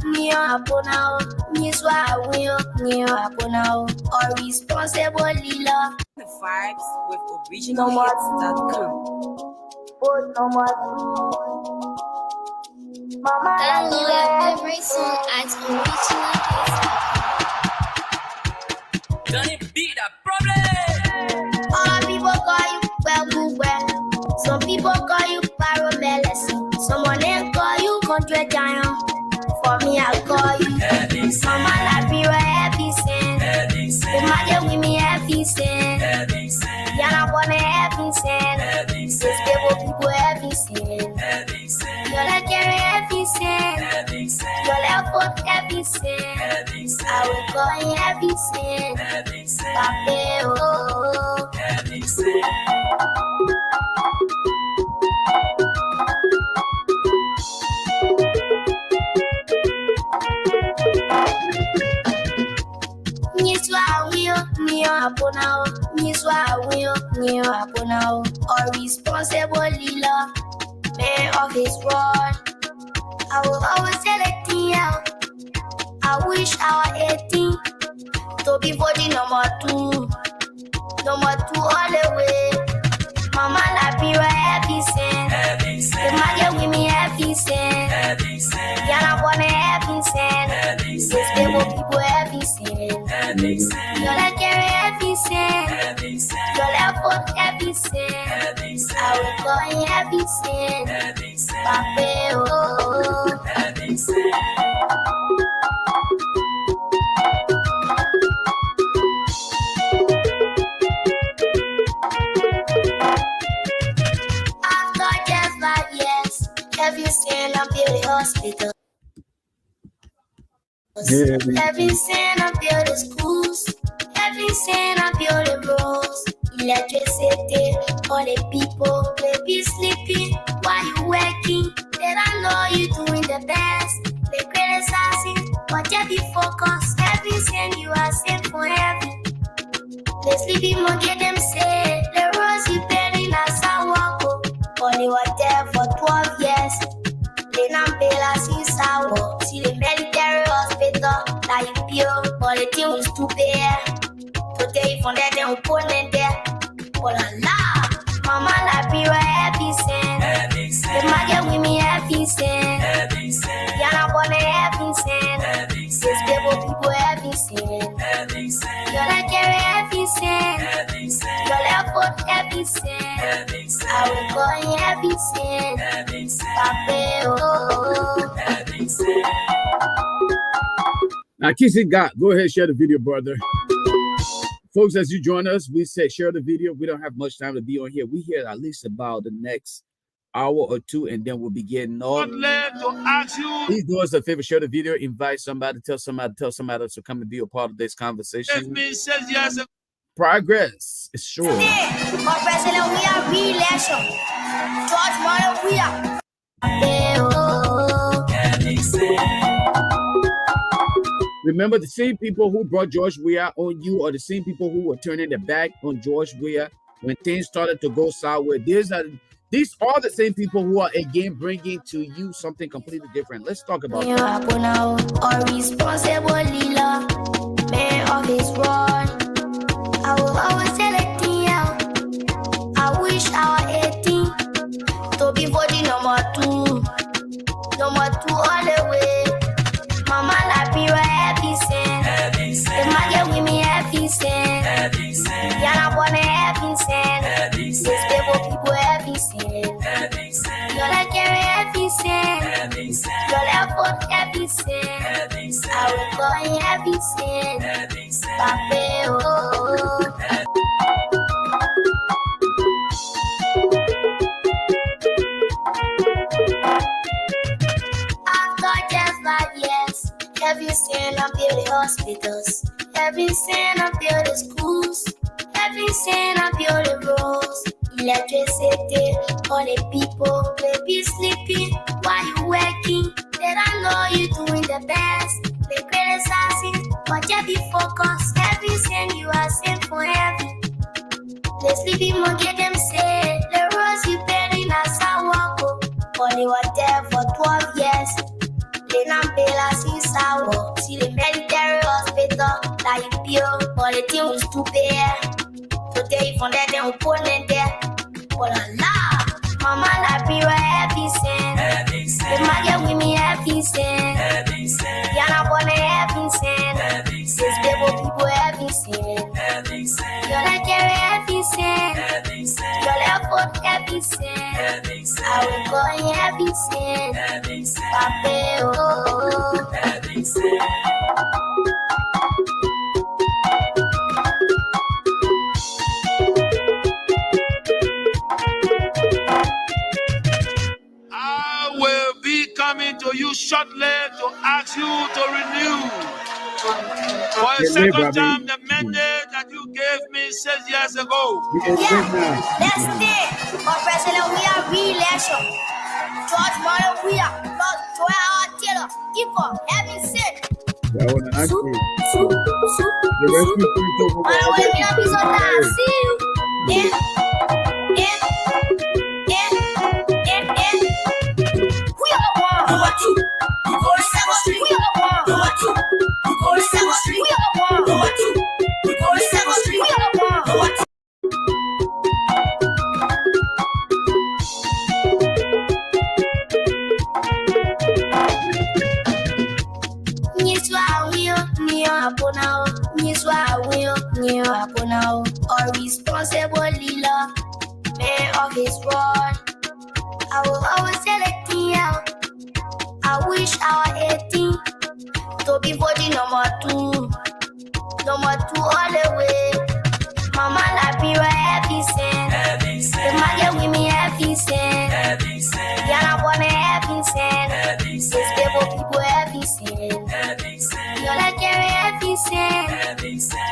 Neo Aponao, Niswa Wio, Neo Aponao, or responsible Lila. The vibes with originalhits.com. No more. Mama, download every song at originalhits.com. Can it be the problem? All people call you well. Some people call you Paramelis. Someone else call you Country Giant. For me, I'll call you Mama Liberia, heavy sin. Imagine with me, heavy sin. Yana wanna heavy sin. This people heavy sin. You're like heavy sin. You're like foot heavy sin. I will call you heavy sin. Pape, oh. Neo Aponao, or responsible Lila, man of his rod. I will always tell it out. I wish I were 18 to be 40 number 2 all the way. Mama Liberia, heavy sin. Imagine with me, heavy sin. Yana wanna heavy sin. These people heavy sin. You're like heavy sin. You're like foot heavy sin. I will call you heavy sin. Pape, oh. After just 5 years, heavy sin and build the hospital. Heavy sin and build the schools. Heavy sin and build the roads. Electricity, all the people may be sleeping while you working. They don't know you doing the best. They criticizing, but you be focused. Heavy sin, you are sent for heavy. They sleeping monkey them say the roads you building are sour. Only were there for 12 years. They not pay us in sour. See the military hospital, like you pure, but the thing was too bad. To take from there, they will put them there. But Allah, Mama Liberia, heavy sin. Imagine with me, heavy sin. Yana wanna heavy sin. These people heavy sin. You're like heavy sin. You're like foot heavy sin. I will call you heavy sin. Pape, oh. Now, Kissy God, go ahead, share the video, brother. Folks, as you join us, we said share the video. We don't have much time to be on here. We here at least about the next hour or two, and then we'll be getting off. Please do us a favor, share the video, invite somebody, tell somebody to come and be a part of this conversation. Progress is sure. President, we are re-election. George Martin, we are. Remember, the same people who brought George Weah on you are the same people who were turning their back on George Weah when things started to go sour. These are the same people who are again bringing to you something completely different. Let's talk about that. Or responsible Lila, man of his rod. I will always tell it out. I wish I were 18 to be 40 number 2 all the way. Mama Liberia, heavy sin. Imagine with me, heavy sin. Yana wanna heavy sin. These people heavy sin. You're like heavy sin. You're like foot heavy sin. I will call you heavy sin. Pape, oh. After just 5 years, heavy sin and build the hospitals. Heavy sin and build the schools. Heavy sin and build the roads. Electricity, all the people may be sleeping while you working. They don't know you doing the best. They criticizing, but you be focused. Heavy sin, you are sent for heavy. They sleeping monkey them say the roads you building are sour. Only were there for 12 years. They not pay last in sour. See the military hospital, like pure, but the thing was too bad. So they from that, they will pull in there. But Allah, mama like me, right? Heavy sin. The man with me, heavy sin. Yana born a heavy sin. This baby people heavy sin. You're like a heavy sin. You're like a heavy sin. I will go in heavy sin. Pape, oh. I will be coming to you shortly to ask you to renew for a second time the mandate that you gave me 6 years ago. Yeah, let's stay. For President, we are re-election. George Martin, we are Lord Joel Taylor. Keep on having sin. I want to ask you. The rescue people who On the way, me up is on that. See you. Yeah. We are one. We are one. We are one. Or responsible leader, man of his rod. I will always tell a thing out. I wish I was 18 to be voting number 2. Number 2 all the way. Mama like me right heavy sin. The man with me heavy sin. Yana born a heavy sin. This baby people heavy sin. You're like a heavy sin.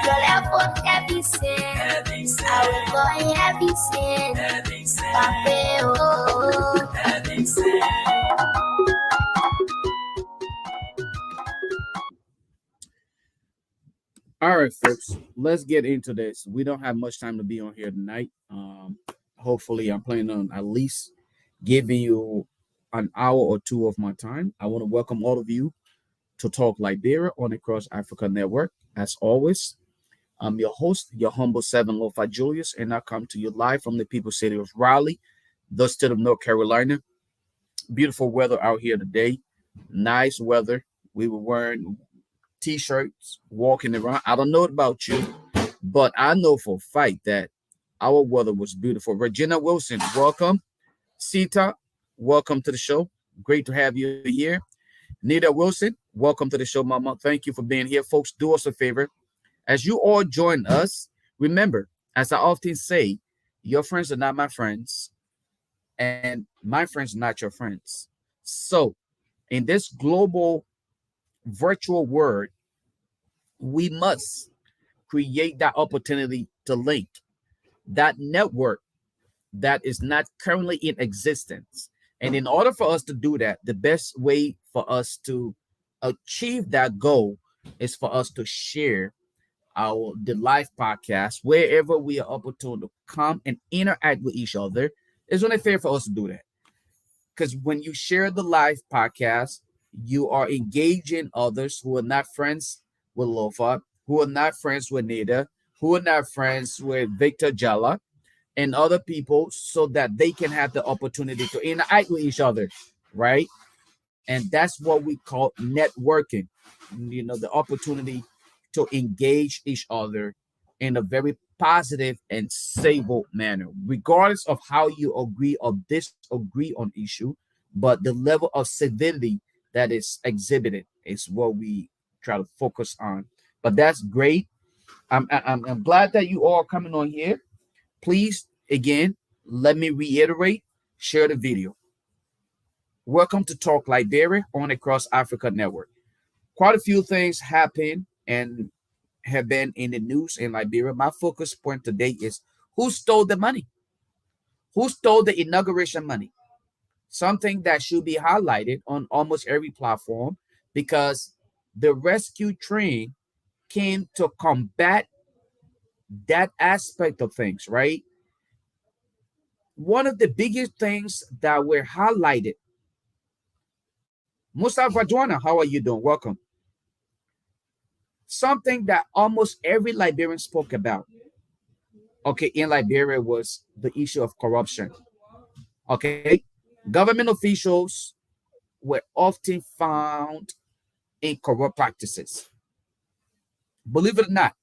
You're like a heavy sin. I will go in heavy sin. Pape, oh. All right, folks, let's get into this. We don't have much time to be on here tonight. Hopefully, I'm planning on at least giving you an hour or two of my time. I want to welcome all of you to Talk Liberia on the Cross Africa Network. As always, I'm your host, your humble seven Lofa Julius, and I come to you live from the people city of Raleigh, the state of North Carolina. Beautiful weather out here today. Nice weather. We were wearing t-shirts, walking around. I don't know about you, but I know for a fact that our weather was beautiful. Regina Wilson, welcome. Sita, welcome to the show. Great to have you here. Nita Wilson, welcome to the show, Mama. Thank you for being here. Folks, do us a favor. As you all join us, remember, as I often say, your friends are not my friends, and my friends are not your friends. So, in this global virtual world, we must create that opportunity to link that network that is not currently in existence. And in order for us to do that, the best way for us to achieve that goal is for us to share the live podcast wherever we are able to come and interact with each other. It's only fair for us to do that. Because when you share the live podcast, you are engaging others who are not friends with Lofa, who are not friends with Nida, who are not friends with Victor Jala, and other people, so that they can have the opportunity to interact with each other, right? And that's what we call networking. You know, the opportunity to engage each other in a very positive and stable manner, regardless of how you agree or disagree on issue. But the level of civility that is exhibited is what we try to focus on. But that's great. I'm glad that you all are coming on here. Please, again, let me reiterate, share the video. Welcome to Talk Liberia on the Cross Africa Network. Quite a few things happen and have been in the news in Liberia. My focus point today is who stole the money? Who stole the inauguration money? Something that should be highlighted on almost every platform, because the rescue train came to combat that aspect of things, right? One of the biggest things that were highlighted Mustafa Joanna, how are you doing? Welcome. Something that almost every Liberian spoke about, okay, in Liberia was the issue of corruption. Okay, government officials were often found in corrupt practices. Believe it or not,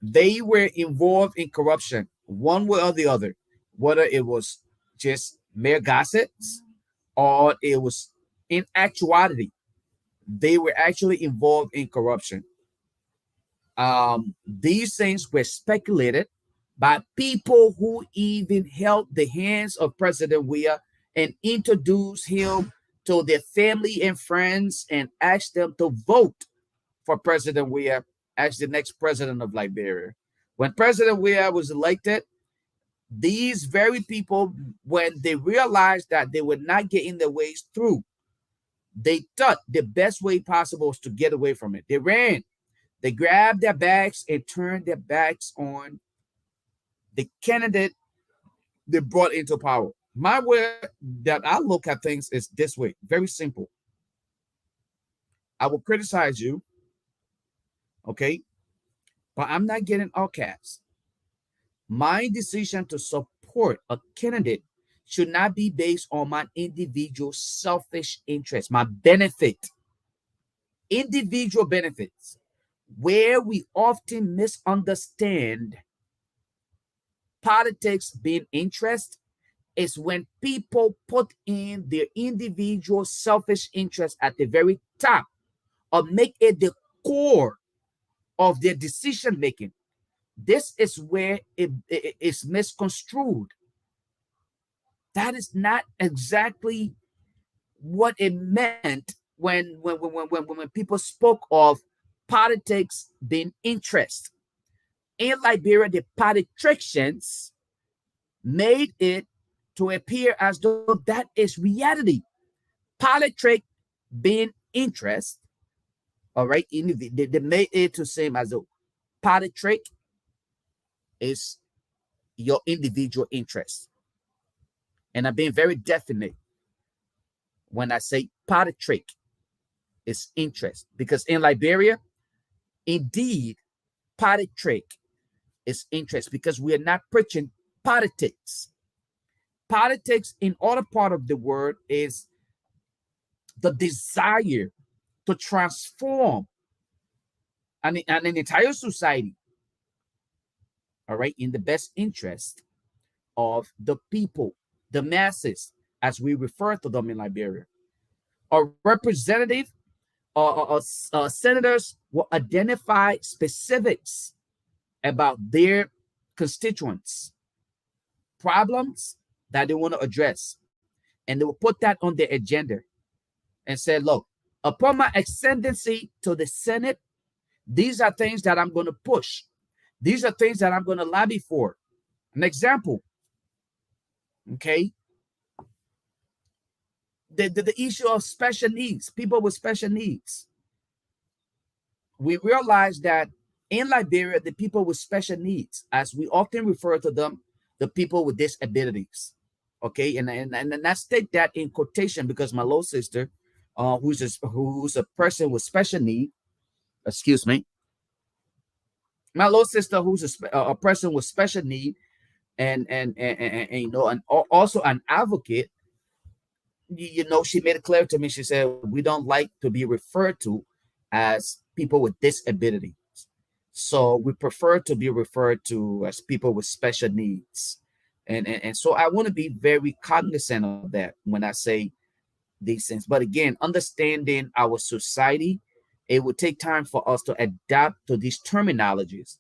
they were involved in corruption one way or the other, whether it was just mere gossips or it was in actuality, they were actually involved in corruption. These things were speculated by people who even held the hands of President Weah and introduced him to their family and friends and asked them to vote for President Weah as the next president of Liberia. When President Weah was elected, these very people, when they realized that they were not getting their ways through, they thought the best way possible was to get away from it. They ran. They grabbed their bags and turned their backs on the candidate they brought into power. My way that I look at things is this way, very simple. I will criticize you, okay, but I'm not getting outcast. My decision to support a candidate should not be based on my individual selfish interest, my benefit, individual benefits, where we often misunderstand politics being interest is when people put in their individual selfish interest at the very top or make it the core of their decision making. This is where it is misconstrued. That is not exactly what it meant when people spoke of politics being interest. In Liberia, the politicians made it to appear as though that is reality. Politic being interest, all right, they made it to seem as though politic is your individual interest. And I'm being very definite when I say politic is interest, because in Liberia, indeed, politic is interest because we are not preaching politics. Politics in other part of the world is the desire to transform an entire society, all right, in the best interest of the people, the masses, as we refer to them in Liberia. A representative or senators will identify specifics about their constituents, problems that they want to address, and they will put that on their agenda and say, look, upon my ascendancy to the Senate, these are things that I'm going to push. These are things that I'm going to lobby for. An example, okay, the issue of special needs, people with special needs. We realize that in Liberia, the people with special needs, as we often refer to them, the people with disabilities, okay, and let's take that in quotation because my little sister, who's a person with special need, excuse me, my little sister who's a person with special need, and you know, and also an advocate. You know, she made it clear to me. She said we don't like to be referred to as people with disabilities, so we prefer to be referred to as people with special needs. And so I want to be very cognizant of that when I say these things. But again, understanding our society, it will take time for us to adapt to these terminologies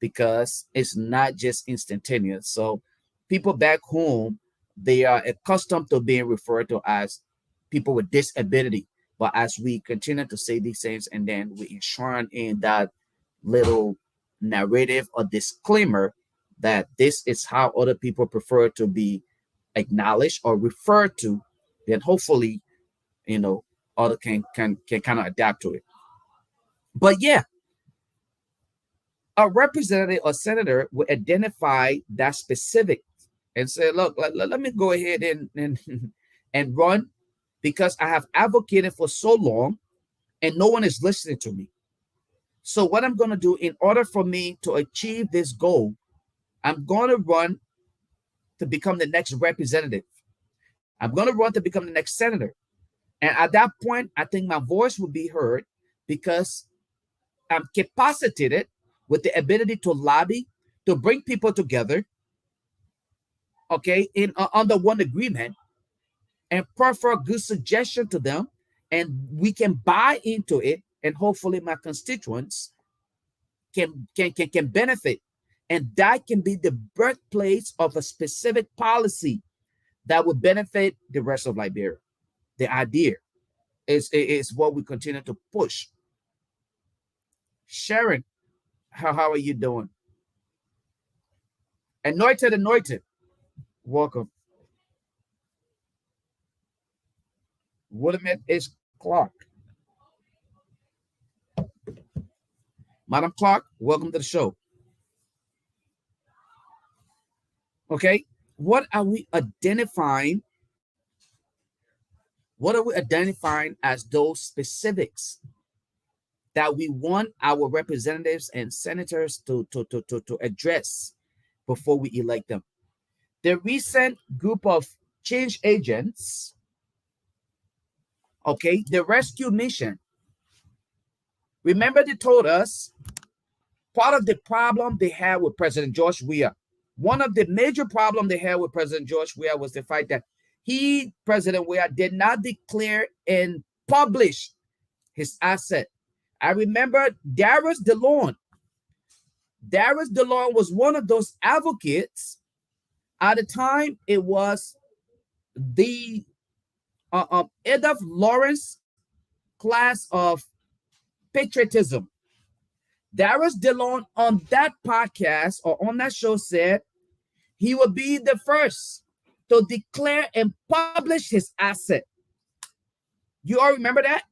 because it's not just instantaneous. So people back home, they are accustomed to being referred to as people with disability. But as we continue to say these things and then we ensure in that little narrative or disclaimer that this is how other people prefer to be acknowledged or referred to, then hopefully, you know, other can kind of adapt to it. But yeah, a representative or senator will identify that specific and say, look, let me go ahead and and run because I have advocated for so long and no one is listening to me. So what I'm going to do in order for me to achieve this goal, I'm going to run to become the next representative. I'm going to run to become the next senator. And at that point, I think my voice will be heard because I'm capacitated with the ability to lobby, to bring people together, okay, in under one agreement, and prefer a good suggestion to them, and we can buy into it, and hopefully my constituents can benefit. And that can be the birthplace of a specific policy that would benefit the rest of Liberia. The idea is what we continue to push. Sharon, how are you doing? Anointed, welcome. Willamette is Clark. Madam Clark, welcome to the show. Okay, what are we identifying? What are we identifying as those specifics that we want our representatives and senators to address before we elect them? The recent group of change agents, okay, the rescue mission. Remember they told us part of the problem they had with President George Weah, one of the major problems they had with President George Weah was the fact that President Weah, did not declare and publish his asset. I remember Darius DeLon. Darius DeLon was one of those advocates. At the time, it was the Adolph Lawrence class of patriotism. Darius DeLon on that podcast or on that show said he would be the first to declare and publish his asset. You all remember that?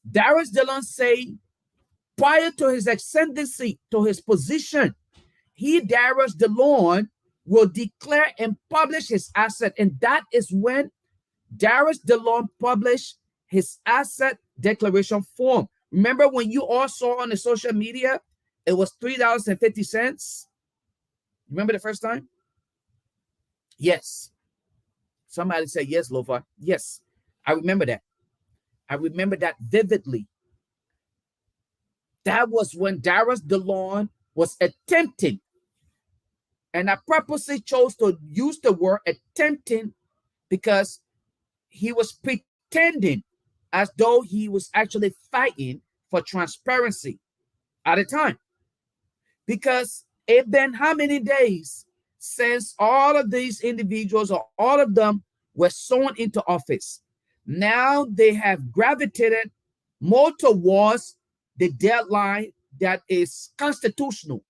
Darius DeLon said prior to his ascendancy to his position, Darius DeLon, will declare and publish his asset. And that is when Darius DeLon published his asset declaration form. Remember when you all saw on the social media, it was $3.50. Remember the first time? Yes. Somebody said yes, Lofa. Yes, I remember that. I remember that vividly. That was when Darius DeLon was attempting, and I purposely chose to use the word attempting because he was pretending as though he was actually fighting for transparency at the time. Because it's been how many days since all of these individuals or all of them were sworn into office? Now they have gravitated more towards the deadline that is constitutional.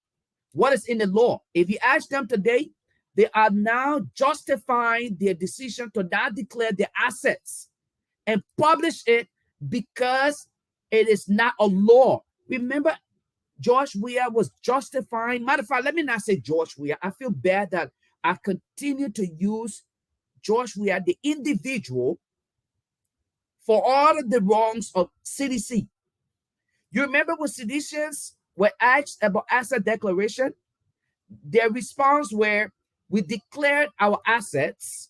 What is in the law? If you ask them today, they are now justifying their decision to not declare their assets and publish it because it is not a law. Remember, George Weah was justifying. Matter of fact, let me not say George Weah. I feel bad that I continue to use George Weah, the individual, for all of the wrongs of CDC. You remember when seditionists were asked about asset declaration? Their response were, we declared our assets.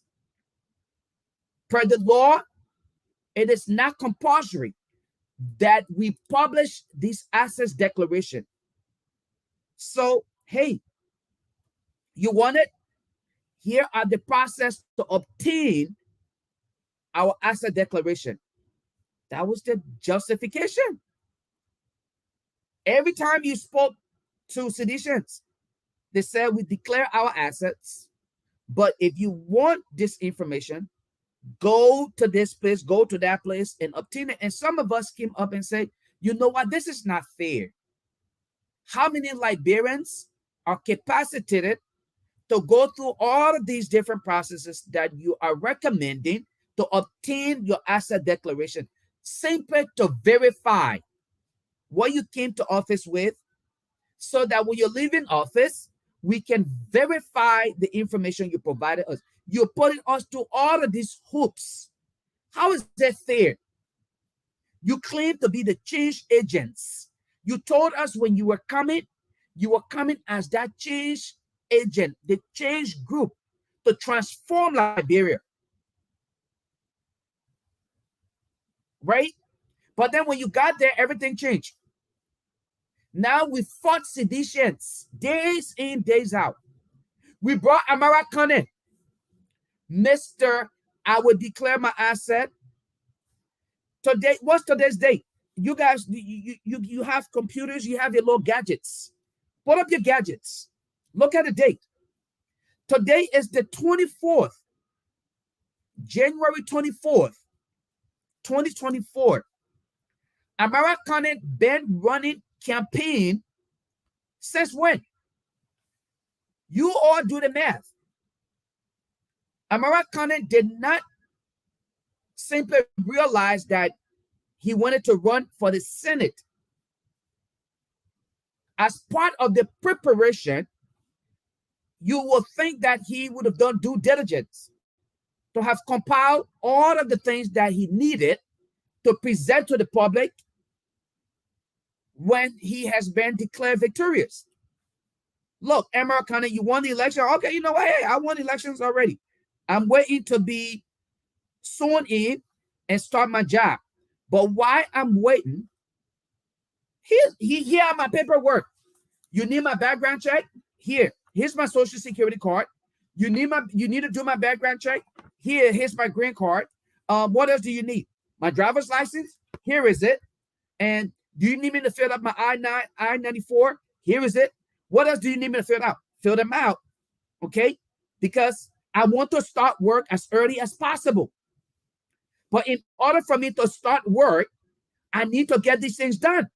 Per the law, it is not compulsory that we publish these assets declaration. So, hey, you want it? Here are the process to obtain our asset declaration. That was the justification. Every time you spoke to seditionists, they said we declare our assets, but if you want this information, go to this place, go to that place and obtain it. And some of us came up and said, you know what, this is not fair. How many Liberians are capacitated to go through all of these different processes that you are recommending to obtain your asset declaration, simply to verify what you came to office with, so that when you're leaving office, we can verify the information you provided us. You're putting us through all of these hoops. How is that fair? You claim to be the change agents. You told us when you were coming as that change agent, the change group to transform Liberia. Right? But then when you got there, everything changed. Now we fought seditions days in, days out. We brought American in. Mr. I will declare my asset. Today, what's today's date? You guys, you have computers, you have your little gadgets. Put up your gadgets. Look at the date. Today is the 24th, January 24th, 2024. American been running campaign since when? You all do the math. American did not simply realize that he wanted to run for the Senate. As part of the preparation, you will think that he would have done due diligence to have compiled all of the things that he needed to present to the public when he has been declared victorious. Look, American, you won the election. Okay, you know what? Hey, I won elections already. I'm waiting to be sworn in and start my job. But while I'm waiting, here are my paperwork. You need my background check? Here's my social security card. You need to do my background check? Here's my green card. What else do you need? My driver's license? Here is it. And do you need me to fill up my I-94? Here is it. What else do you need me to fill out? Fill them out, okay? Because I want to start work as early as possible. But in order for me to start work, I need to get these things done.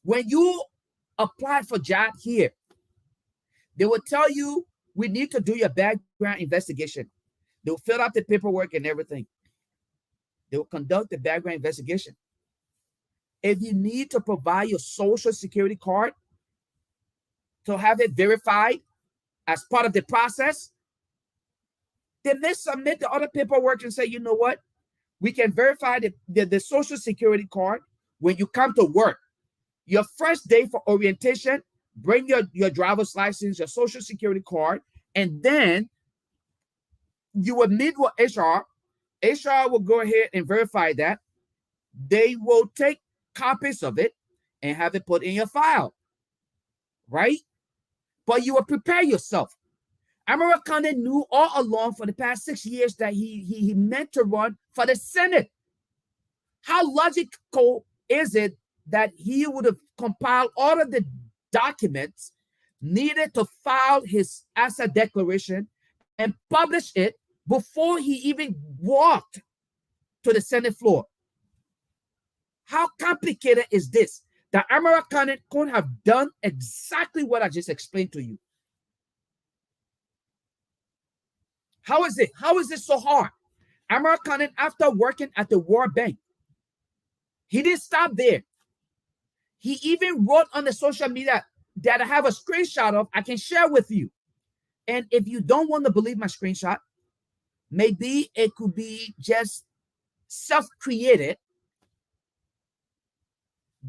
When you apply for job here, they will tell you, we need to do your background investigation. They will fill out the paperwork and everything. They will conduct the background investigation. If you need to provide your social security card to have it verified as part of the process, they may submit the other paperwork and say, you know what? We can verify the social security card when you come to work. Your first day for orientation, bring your driver's license, your social security card, and then you will meet with HR. HR will go ahead and verify that. They will take copies of it and have it put in your file, right? But you will prepare yourself. American knew all along for the past 6 years that he meant to run for the Senate. How logical is it that he would have compiled all of the documents needed to file his asset declaration and publish it before he even walked to the Senate floor? How complicated is this? The American could have done exactly what I just explained to you. How is it? How is it so hard? American, after working at the World Bank, he didn't stop there. He even wrote on the social media that I have a screenshot of, I can share with you. And if you don't want to believe my screenshot, maybe it could be just self-created.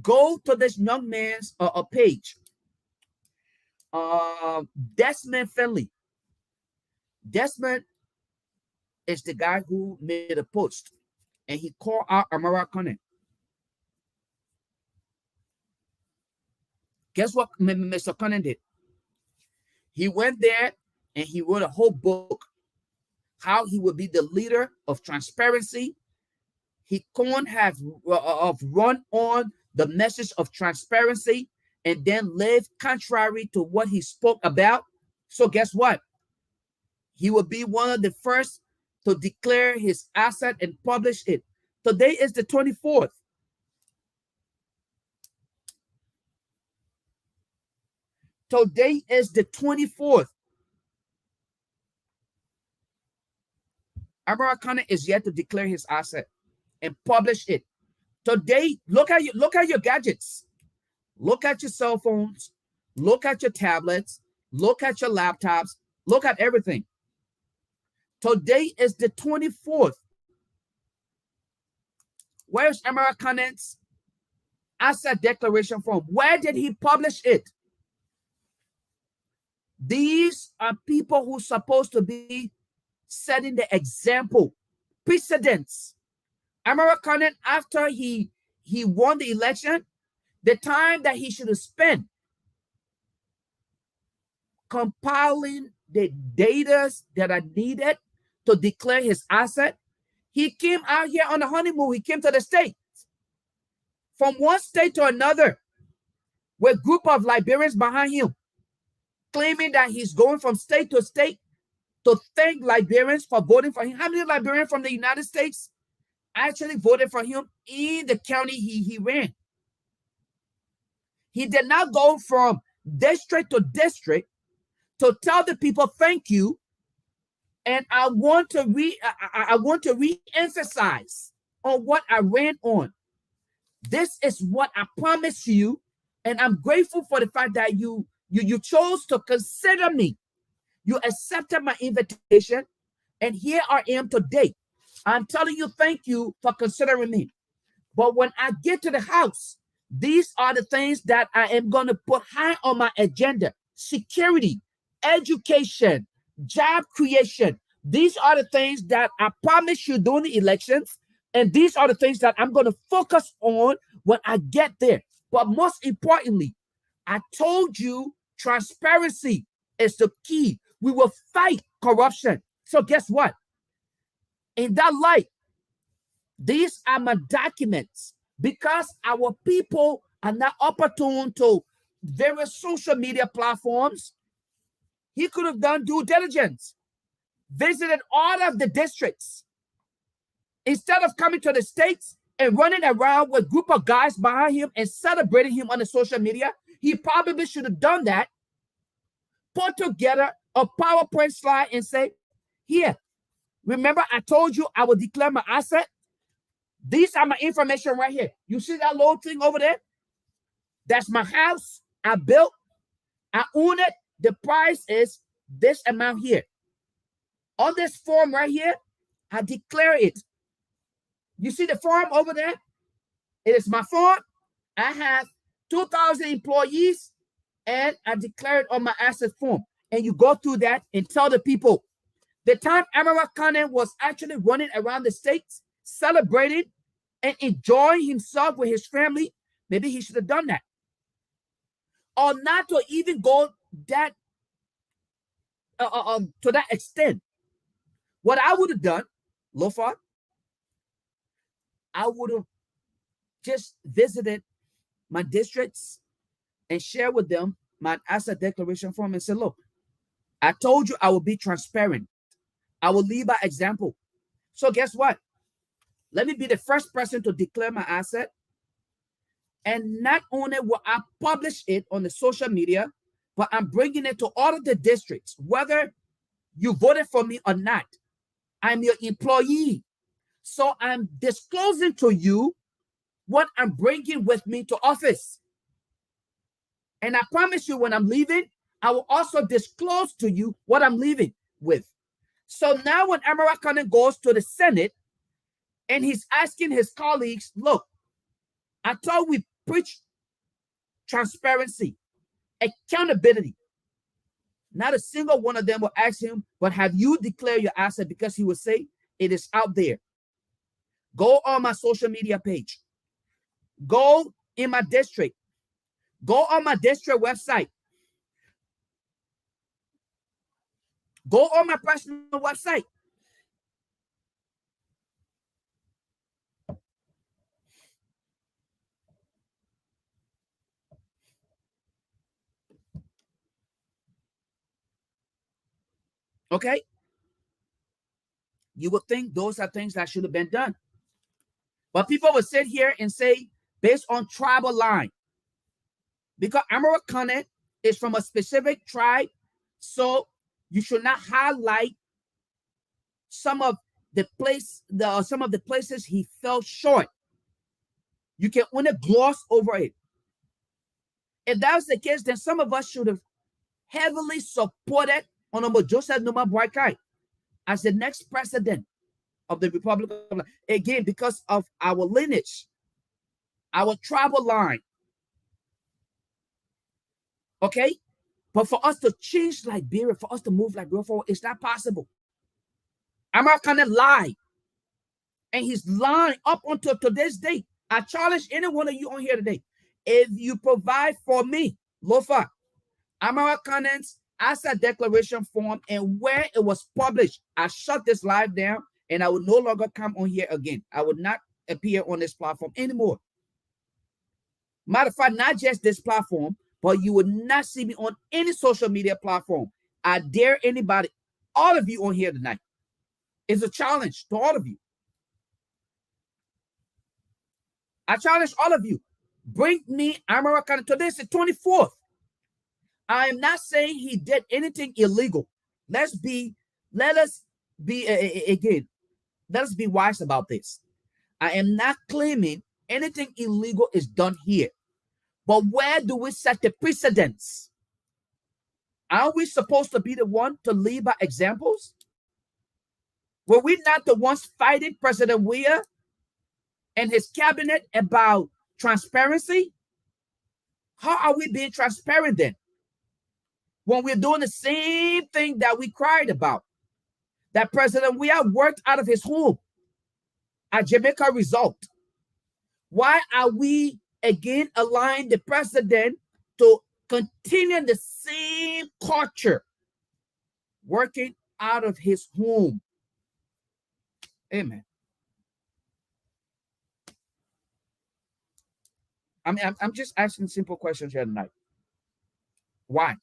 Go to this young man's page. Desmond Finley. Desmond is the guy who made a post, and he called out American. Guess what Mr. Conan did? He went there and he wrote a whole book, how he would be the leader of transparency. He couldn't have run on the message of transparency and then live contrary to what he spoke about. So guess what? He will be one of the first to declare his asset and publish it. Today is the 24th. Today is the 24th. American is yet to declare his asset and publish it. Today, look at your gadgets. Look at your cell phones. Look at your tablets. Look at your laptops. Look at everything. Today is the 24th. Where's American's asset declaration form? Where did he publish it? These are people who's supposed to be setting the example, precedents. American, after he won the election, the time that he should have spent compiling the data that are needed to declare his asset, he came out here on a honeymoon. He came to the States. From one state to another, with a group of Liberians behind him, claiming that he's going from state to state to thank Liberians for voting for him. How many Liberians from the United States actually voted for him in the county he ran? He did not go from district to district to tell the people thank you. And I want to re-emphasize on what I ran on. This is what I promised you, and I'm grateful for the fact that you chose to consider me. You accepted my invitation, and here I am today. I'm telling you thank you for considering me. But when I get to the house, these are the things that I am going to put high on my agenda: security, education, job creation. These are the things that I promised you during the elections, and these are the things that I'm going to focus on when I get there. But most importantly, I told you transparency is the key. We will fight corruption. So guess what? In that light, these are my documents. Because our people are not opportune to various social media platforms, he could have done due diligence, visited all of the districts. Instead of coming to the States and running around with a group of guys behind him and celebrating him on the social media, he probably should have done that, put together a PowerPoint slide and say, here, remember I told you I will declare my asset? These are my information right here. You see that little thing over there? That's my house. I built. I own it. The price is this amount here. On this form right here, I declare it. You see the form over there? It is my form. I have 2,000 employees, and I declare it on my asset form. And you go through that and tell the people. The time American was actually running around the States, celebrating and enjoying himself with his family, maybe he should have done that. Or not to even go that to that extent. What I would have done, Lofar, I would have just visited my districts and share with them my asset declaration form and said, look, I told you I will be transparent. I will lead by example. So guess what? Let me be the first person to declare my asset. And not only will I publish it on the social media, but I'm bringing it to all of the districts, whether you voted for me or not. I'm your employee. So I'm disclosing to you what I'm bringing with me to office. And I promise you when I'm leaving, I will also disclose to you what I'm leaving with. So now when American goes to the Senate and he's asking his colleagues, look, I thought we preach transparency, accountability. Not a single one of them will ask him, but have you declared your asset? Because he will say, it is out there. Go on my social media page. Go in my district. Go on my district website. Go on my personal website. Okay? You would think those are things that should have been done. But people would sit here and say, based on tribal line, because American is from a specific tribe, so you should not highlight some of the places he fell short. You can only gloss over it. If that was the case, then some of us should have heavily supported Honorable Joseph Numa Boakai as the next president of the Republic of Liberia. Again, because of our lineage, our tribal line. Okay? But for us to change Liberia, for us to move Liberia forward, it's not possible. American lie. And he's lying up until today's date. I challenge any one of you on here today. If you provide for me, Lofa, Americans as a declaration form and where it was published, I shut this live down and I will no longer come on here again. I would not appear on this platform anymore. Matter of fact, not just this platform, but you would not see me on any social media platform. I dare anybody, all of you on here tonight. It's a challenge to all of you. I challenge all of you. Bring me American. Today is the 24th. I am not saying he did anything illegal. Let us be wise about this. I am not claiming anything illegal is done here. But where do we set the precedents? Are we supposed to be the one to lead by examples? Were we not the ones fighting President Weah and his cabinet about transparency? How are we being transparent then? When we're doing the same thing that we cried about, that President Weah worked out of his home at Jamaica Result. Why are we again allowing the president to continue the same culture working out of his home? Amen. I'm just asking simple questions here tonight. Why?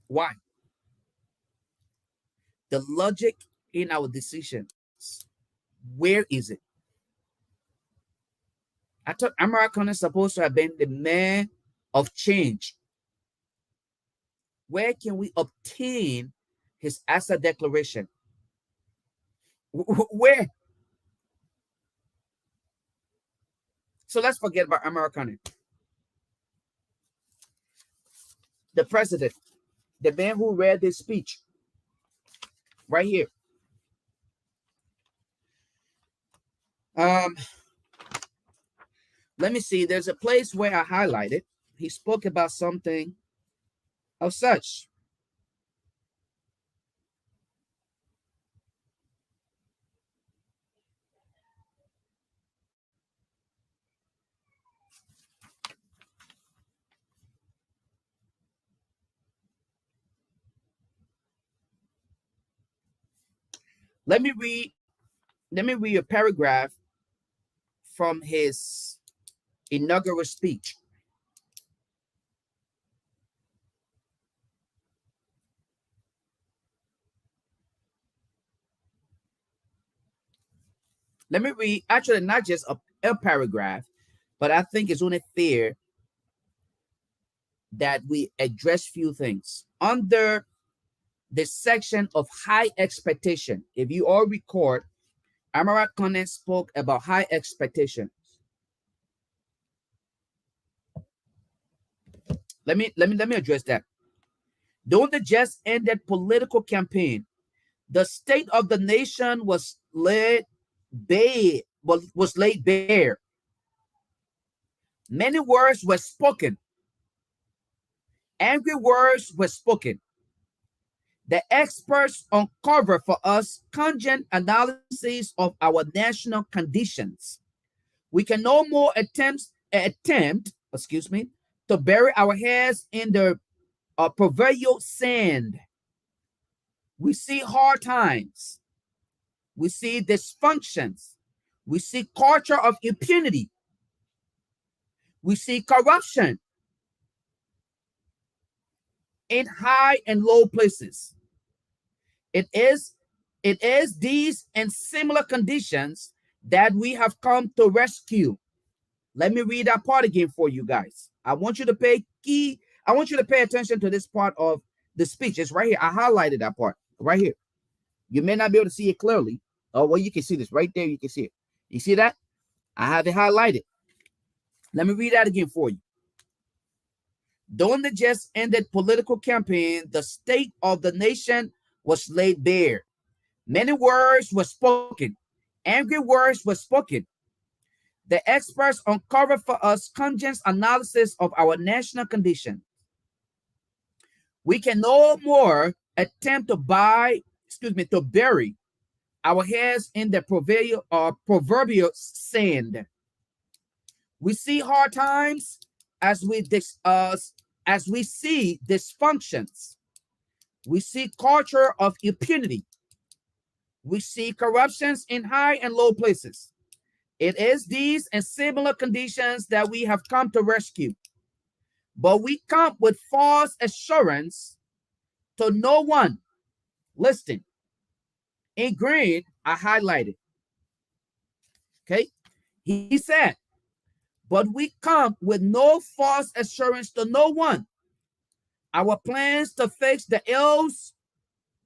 Why? The logic in our decisions, where is it? I thought American is supposed to have been the man of change. Where can we obtain his asset declaration? Where? So let's forget about American. The president, the man who read this speech, right here. Let me see. There's a place where I highlighted. He spoke about something of such. Let me read a paragraph from his inaugural speech. Let me read, actually, not just a paragraph, but I think it's only fair that we address few things. Under the section of high expectation, if you all record, Amara Conant spoke about high expectations. Let me address that. During the just ended political campaign, the state of the nation was laid bare. Many words were spoken. Angry words were spoken. The experts uncovered for us cogent analyses of our national conditions. We can no more attempt, to bury our heads in the proverbial sand. We see hard times. We see dysfunctions. We see culture of impunity. We see corruption in high and low places. It is these and similar conditions that we have come to rescue. Let me read that part again for you guys. I want you to pay attention to this part of the speech. It's right here. I highlighted that part right here. You may not be able to see it clearly. Oh, well, you can see this right there. You can see it. You see that? I have it highlighted. Let me read that again for you. During the just ended political campaign, the state of the nation was laid bare. Many words were spoken. Angry words were spoken. The experts uncovered for us cogent analysis of our national condition. We can no more attempt to bury our heads in the proverbial sand. We see hard times as we see dysfunctions. We see culture of impunity. We see corruptions in high and low places. It is these and similar conditions that we have come to rescue. But we come with false assurance to no one. Listen, in green, I highlighted. Okay, he said, but we come with no false assurance to no one. Our plans to fix the ills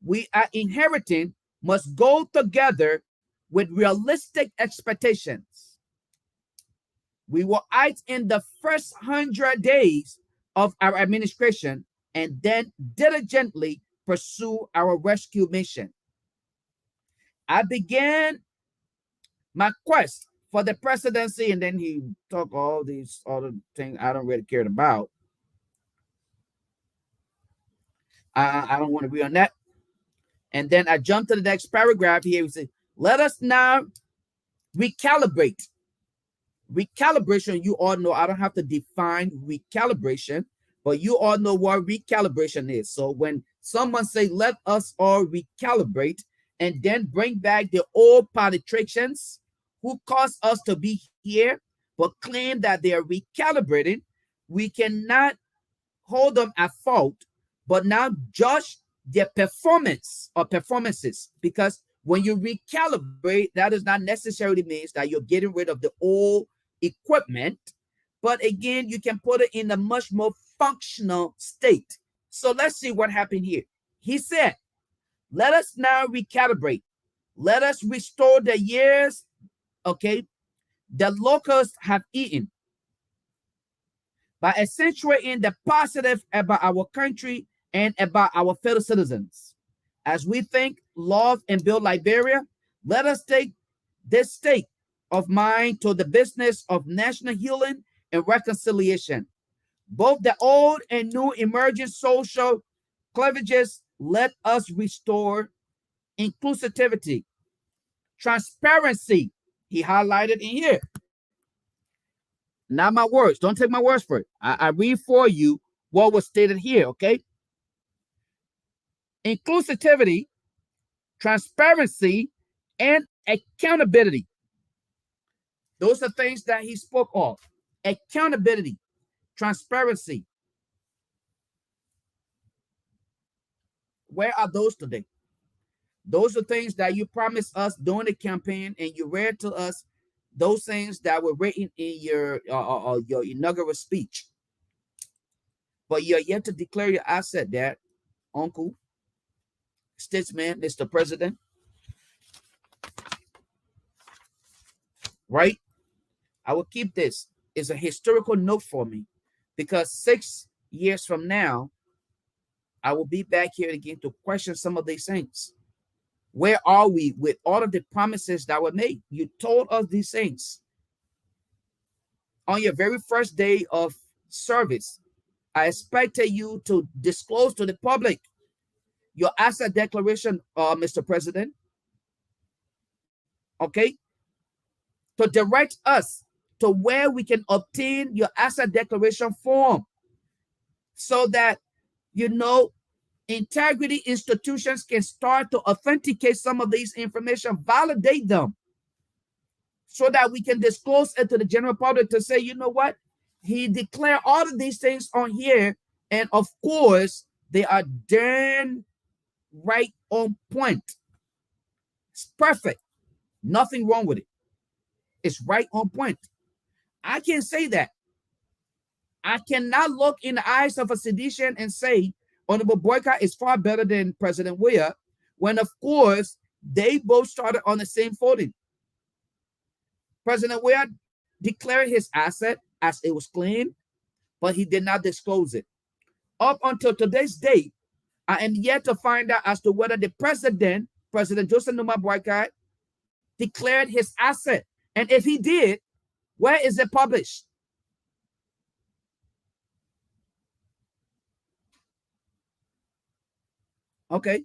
we are inheriting must go together with realistic expectations. We will act in the first 100 days of our administration and then diligently pursue our rescue mission. I began my quest for the presidency, and then he talked all these other things I don't really care about. I don't want to read on that. And then I jumped to the next paragraph here. He said, let us now recalibrate. Recalibration, you all know, I don't have to define recalibration, but you all know what recalibration is. So when someone say, let us all recalibrate, and then bring back the old politicians who caused us to be here, but claim that they are recalibrating, we cannot hold them at fault, but now judge their performance or performances, because when you recalibrate, that does not necessarily mean that you're getting rid of the old equipment, but again, you can put it in a much more functional state. So let's see what happened here. He said, let us now recalibrate. Let us restore the years, okay, the locusts have eaten, by accentuating the positive about our country and about our fellow citizens. As we think, love, and build Liberia, let us take this state of mind to the business of national healing and reconciliation. Both the old and new emerging social cleavages, let us restore inclusivity, transparency. He highlighted in here. Not my words. Don't take my words for it. I read for you what was stated here, okay? Inclusivity, transparency, and accountability. Those are things that he spoke of. Accountability, transparency. Where are those today? Those are things that you promised us during the campaign, and you read to us those things that were written in your inaugural speech. But you're yet to declare your asset, Dad, Uncle, Statesman, Mr. President. Right? I will keep this. It's a historical note for me, because 6 years from now, I will be back here again to question some of these things. Where are we with all of the promises that were made? You told us these things. On your very first day of service, I expected you to disclose to the public your asset declaration, Mr. President. Okay? To direct us to where we can obtain your asset declaration form, so that, you know, integrity institutions can start to authenticate some of these information, validate them, so that we can disclose it to the general public to say, you know what? He declared all of these things on here, and of course, they are damn right on point. It's perfect. Nothing wrong with it. It's right on point. I can say that. I cannot look in the eyes of a seditious and say Honorable Boycott is far better than President Weah, when of course they both started on the same footing. President Weah declared his asset as it was clean, but he did not disclose it. Up until today's date, I am yet to find out as to whether the President Joseph Numa Boakai, declared his asset. And if he did, where is it published? Okay.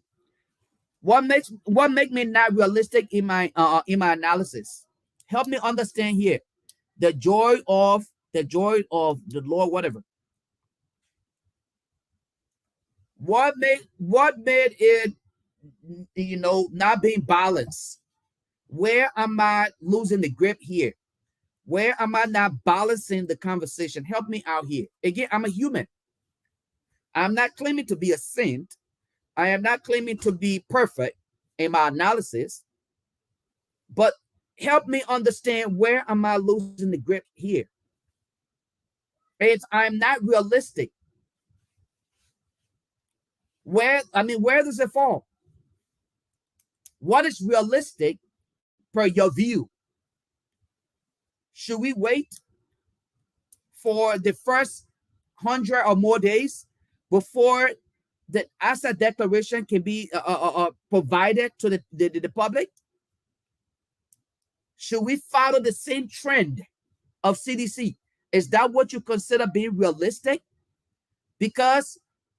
What make me not realistic in my analysis? Help me understand here. The joy of the Lord, whatever. What made it, not being balanced? Where am I losing the grip here? Where am I not balancing the conversation? Help me out here. Again, I'm a human. I'm not claiming to be a saint. I am not claiming to be perfect in my analysis, but help me understand where am I losing the grip here. I'm not realistic. Where does it fall? What is realistic per your view? Should we wait for the first 100 or more days before the asset declaration can be provided to the public? Should we follow the same trend of CDC? Is that what you consider being realistic? Because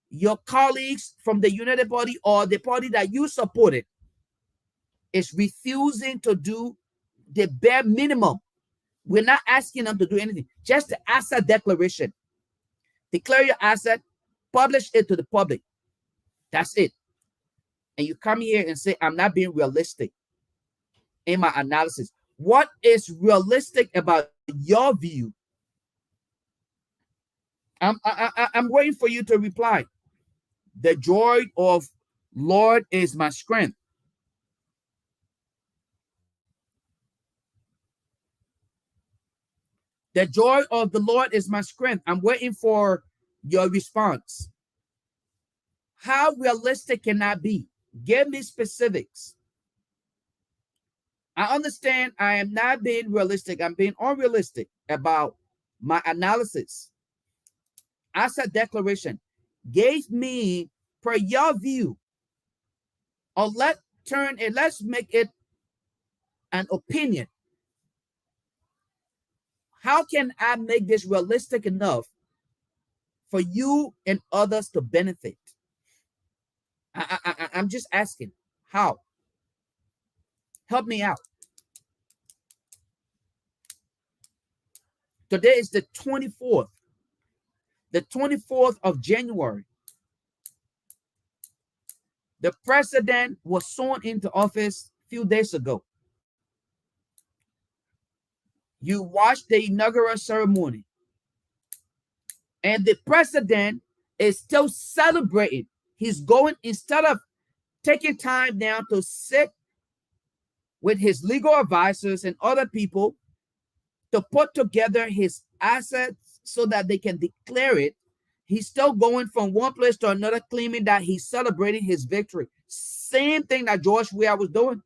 your colleagues from the United Party or the party that you supported is refusing to do the bare minimum. We're not asking them to do anything, just the asset declaration. Declare your asset, publish it to the public. That's it. And you come here and say, I'm not being realistic in my analysis. What is realistic about your view? I'm waiting for you to reply. The joy of Lord is my strength. The joy of the Lord is my strength. I'm waiting for your response. How realistic can I be? Give me specifics. I understand I am not being realistic. I'm being unrealistic about my analysis. Asset declaration gave me, per your view, or let's make it an opinion. How can I make this realistic enough for you and others to benefit? I'm just asking, how? Help me out. Today is the 24th. The 24th of January. The president was sworn into office a few days ago. You watched the inaugural ceremony. And the president is still celebrating. He's going, instead of taking time now to sit with his legal advisors and other people to put together his assets so that they can declare it, he's still going from one place to another, claiming that he's celebrating his victory. Same thing that George Weah was doing.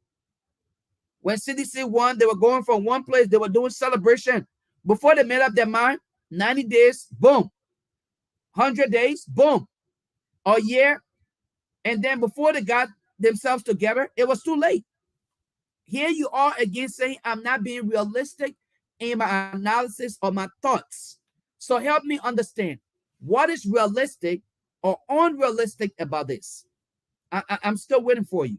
When CDC won, they were going from one place, they were doing celebration. Before they made up their mind, 90 days, boom. 100 days, boom. A year. And then before they got themselves together, it was too late. Here you are again saying, I'm not being realistic in my analysis or my thoughts. So help me understand, what is realistic or unrealistic about this? I'm still waiting for you.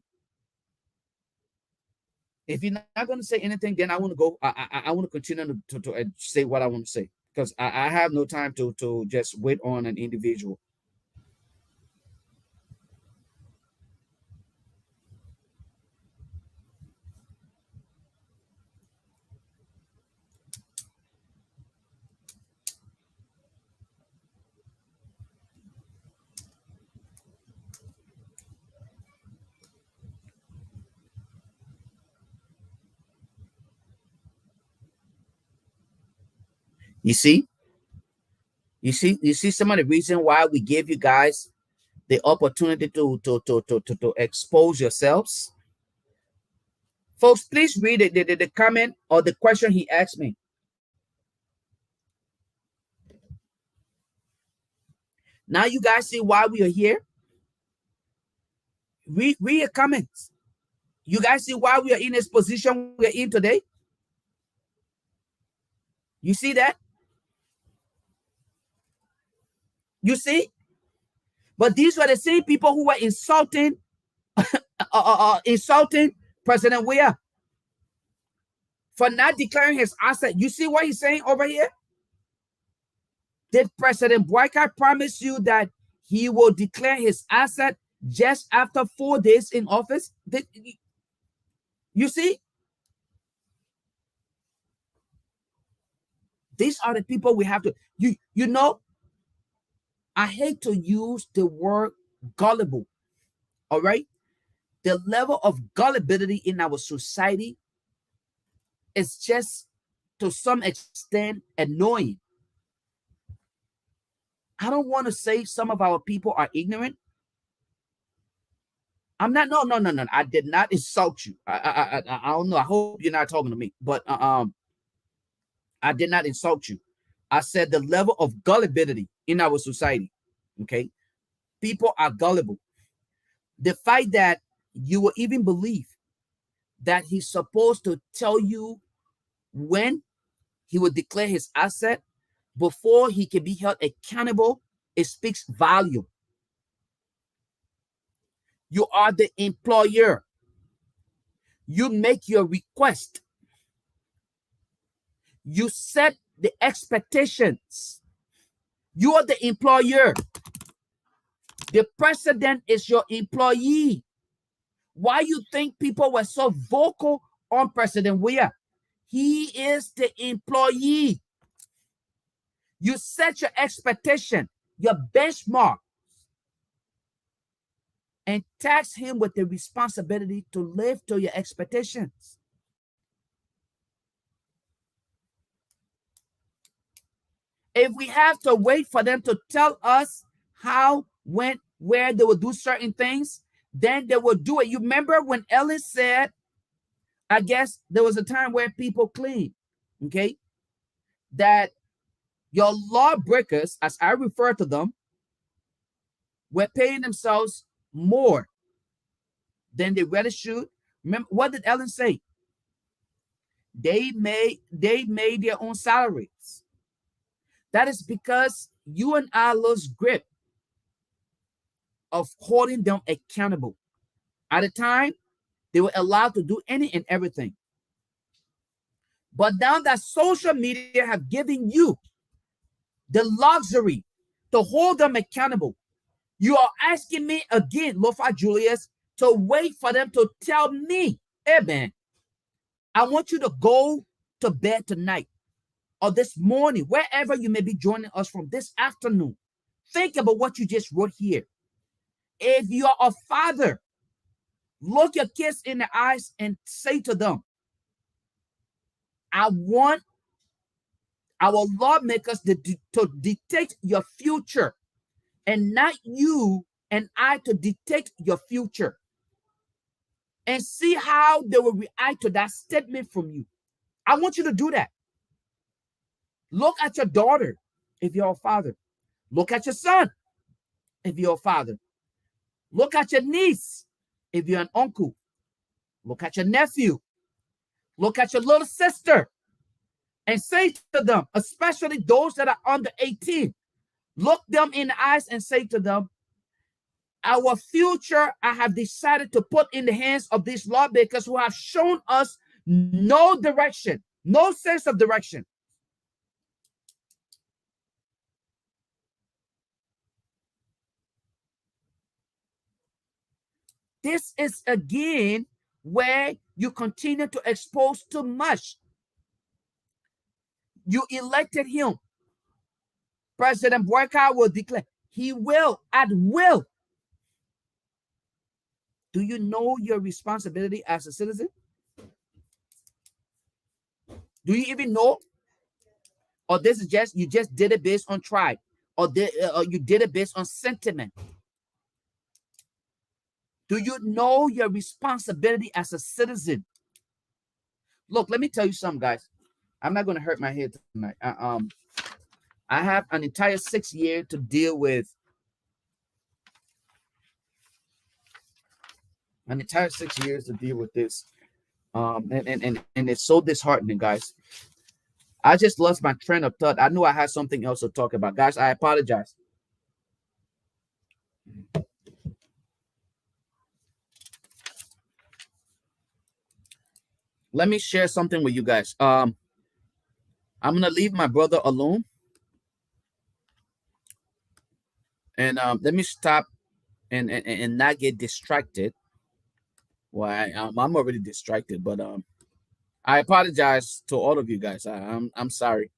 If you're not going to say anything, then I want to go. I want to continue to say what I want to say, because I have no time to just wait on an individual. You see some of the reason why we give you guys the opportunity to expose yourselves. Folks, please read the comment or the question he asked me. Now you guys see why we are here. Read your comments. You guys see why we are in this position we are in today? You see that? You see? But these were the same people who were insulting insulting President Weah for not declaring his asset. You see what he's saying over here? Did President Boycott promise you that he will declare his asset just after 4 days in office? You see? These are the people we have to, you know, I hate to use the word gullible, all right? The level of gullibility in our society is just, to some extent, annoying. I don't want to say some of our people are ignorant. I'm not, no. I did not insult you. I don't know. I hope you're not talking to me, but I did not insult you. I said the level of gullibility in our society. Okay. People are gullible. The fact that you will even believe that he's supposed to tell you when he will declare his asset before he can be held accountable, it speaks volume. You are the employer. You make your request. You set the expectations. You are the employer. The president is your employee. Why you think people were so vocal on President Weah? He is the employee. You set your expectation, your benchmark, and tax him with the responsibility to live to your expectations. If we have to wait for them to tell us how, when, where they will do certain things, then they will do it. You remember when Ellen said, I guess there was a time where people claimed, okay, that your lawbreakers, as I refer to them, were paying themselves more than they really should. Remember, what did Ellen say? They made their own salaries. That is because you and I lost grip of holding them accountable. At the time, they were allowed to do any and everything. But now that social media have given you the luxury to hold them accountable, you are asking me again, Lofa Julius, to wait for them to tell me, hey man, I want you to go to bed tonight or this morning, wherever you may be joining us from this afternoon. Think about what you just wrote here. If you are a father, look your kids in the eyes and say to them, I want our lawmakers to dictate your future and not you and I to dictate your future. And see how they will react to that statement from you. I want you to do that. Look at your daughter if you're a father. Look at your son if you're a father. Look at your niece if you're an uncle. Look at your nephew. Look at your little sister and say to them, especially those that are under 18, look them in the eyes and say to them, our future, I have decided to put in the hands of these lawmakers who have shown us no direction, no sense of direction. This is again where you continue to expose too much. You elected him. President Boycott will declare, he will at will. Do you know your responsibility as a citizen? Do you even know? Or this is just, you just did it based on tribe, or you did it based on sentiment? Do you know your responsibility as a citizen? Look, let me tell you something, guys. I'm not going to hurt my head tonight. I have an entire 6 year to deal with. An entire 6 years to deal with this. And it's so disheartening, guys. I just lost my train of thought. I knew I had something else to talk about. Guys, I apologize. Let me share something with you guys. I'm gonna leave my brother alone. And let me stop and not get distracted. Well, I'm already distracted, but I apologize to all of you guys. I'm sorry.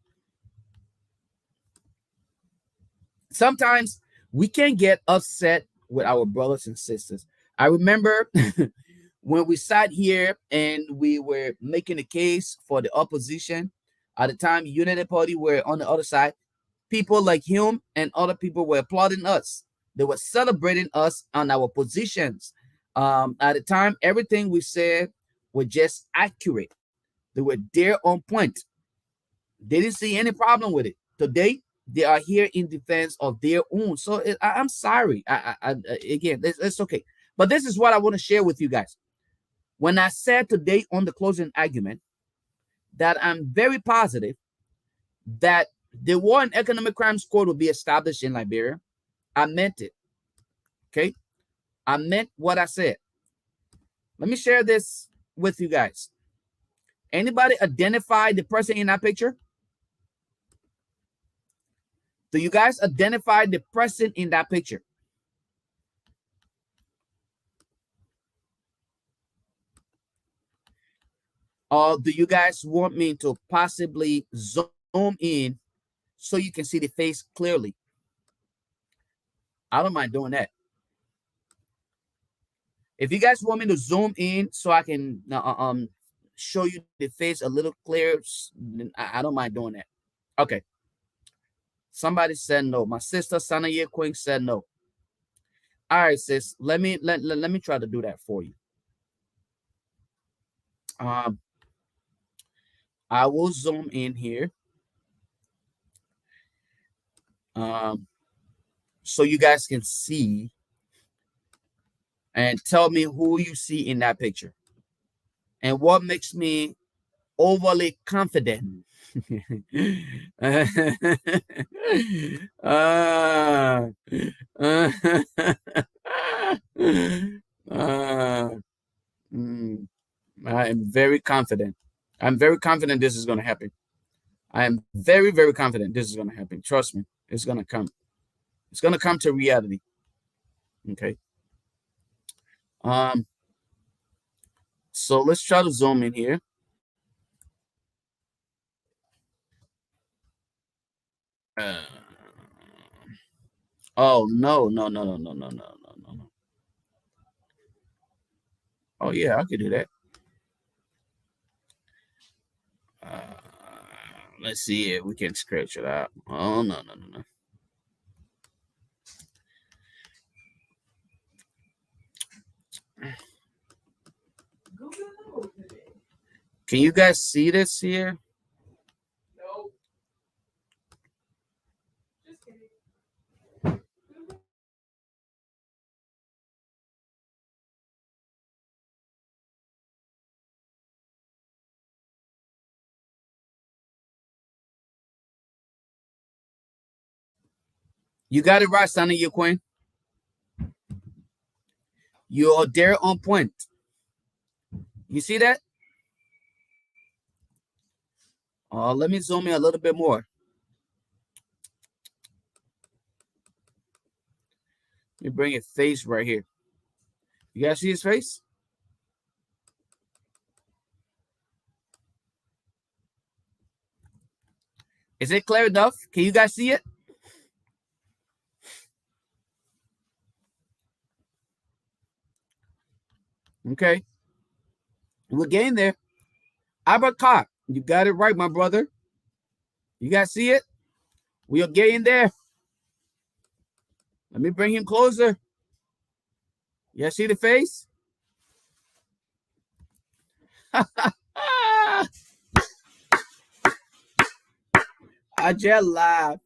Sometimes we can get upset with our brothers and sisters. I remember when we sat here and we were making a case for the opposition. At the time, United Party were on the other side. People like him and other people were applauding us. They were celebrating us on our positions. At the time, everything we said was just accurate. They were there on point. They didn't see any problem with it. Today, they are here in defense of their own. So I'm sorry. Again, it's okay. But this is what I want to share with you guys. When I said today on the closing argument that I'm very positive that the War and Economic Crimes Court will be established in Liberia, I meant it. Okay? I meant what I said. Let me share this with you guys. Anybody identify the person in that picture? Do you guys identify the person in that picture? Or do you guys want me to possibly zoom in so you can see the face clearly? I don't mind doing that. If you guys want me to zoom in so I can show you the face a little clearer, I don't mind doing that. Okay. Somebody said no. My sister Sanaya Queen said no. All right, sis. Let me try to do that for you. I will zoom in here. So you guys can see and tell me who you see in that picture and what makes me overly confident. I am very confident. I'm very confident this is going to happen. I am very, very confident this is going to happen. Trust me, it's going to come. It's going to come to reality. Okay. So let's try to zoom in here. Oh no. Oh yeah, I could do that. Let's see if we can scratch it out. Oh no. Can you guys see this here? No. Just kidding. You got it right, Sonny, you queen. You are there on point. You see that? Let me zoom in a little bit more. Let me bring his face right here. You guys see his face? Is it clear enough? Can you guys see it? Okay. We're getting there. Abakat, you got it right, my brother. You guys see it? We are getting there. Let me bring him closer. You see the face? I just laugh.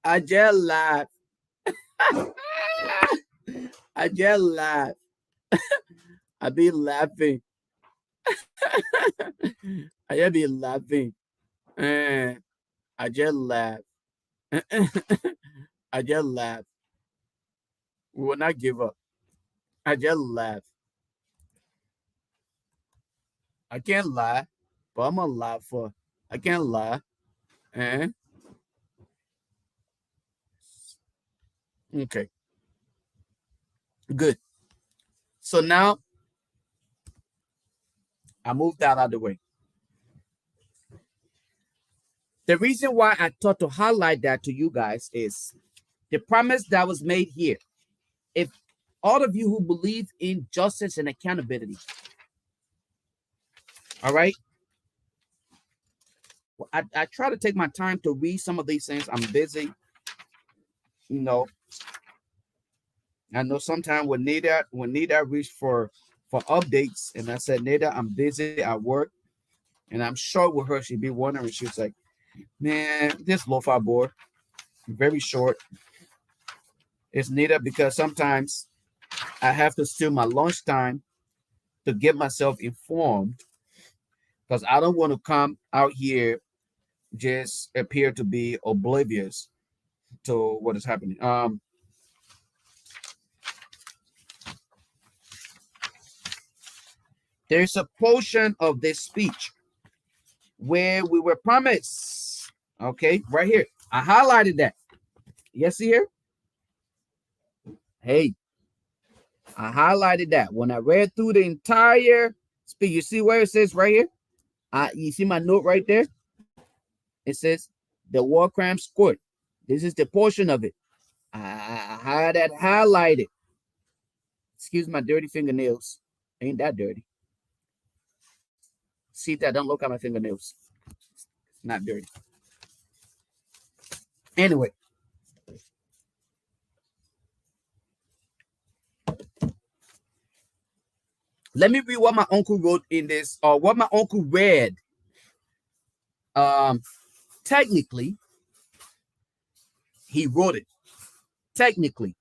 I just laugh. I just laugh. I be laughing. I just be laughing. I just laugh. I just laugh. We will not give up. I just laugh. I can't lie, but I'm a laugher. I can't lie. Eh? Okay, good. So now I moved that out of the way. The reason why I thought to highlight that to you guys is the promise that was made here. If all of you who believe in justice and accountability, all right, well, I try to take my time to read some of these things. I'm busy, you know. I know sometimes when Nita reached for updates, and I said, Nita, I'm busy at work, and I'm sure with her she'd be wondering. She was like, man, this lo-fi board, very short. It's Nita because sometimes I have to steal my lunchtime to get myself informed because I don't want to come out here just appear to be oblivious to what is happening. There's a portion of this speech where we were promised, okay, right here. I highlighted that. You see here? Hey, I highlighted that. When I read through the entire speech, you see where it says right here? You see my note right there? It says the war crimes court. This is the portion of it. I had that highlighted. Excuse my dirty fingernails. Ain't that dirty. See that? Don't look at my fingernails. It's not dirty. Anyway. Let me read what my uncle wrote in this, or what my uncle read. Technically, he wrote it. Technically,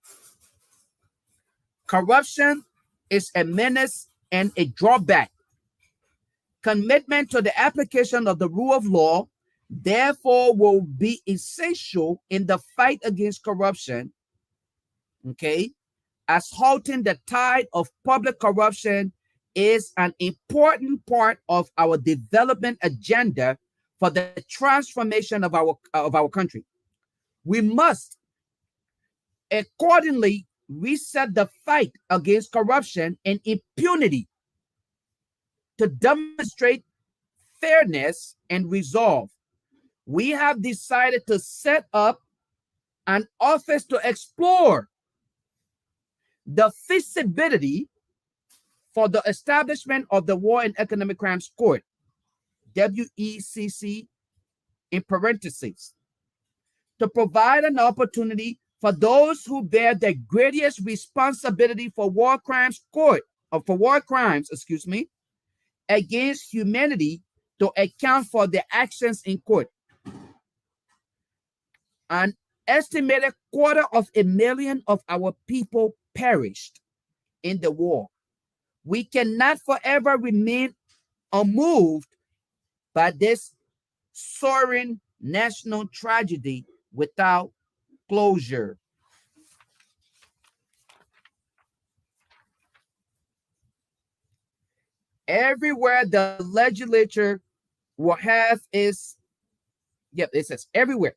corruption is a menace and a drawback. Commitment to the application of the rule of law, therefore, will be essential in the fight against corruption. Okay, as halting the tide of public corruption is an important part of our development agenda for the transformation of our country. We must accordingly reset the fight against corruption and impunity to demonstrate fairness and resolve. We have decided to set up an office to explore the feasibility for the establishment of the War and Economic Crimes Court, WECC in parentheses, to provide an opportunity for those who bear the greatest responsibility for war crimes against humanity to account for their actions in court. An estimated 250,000 of our people perished in the war. We cannot forever remain unmoved by this soaring national tragedy without closure. Everywhere the legislature will have its, it says everywhere.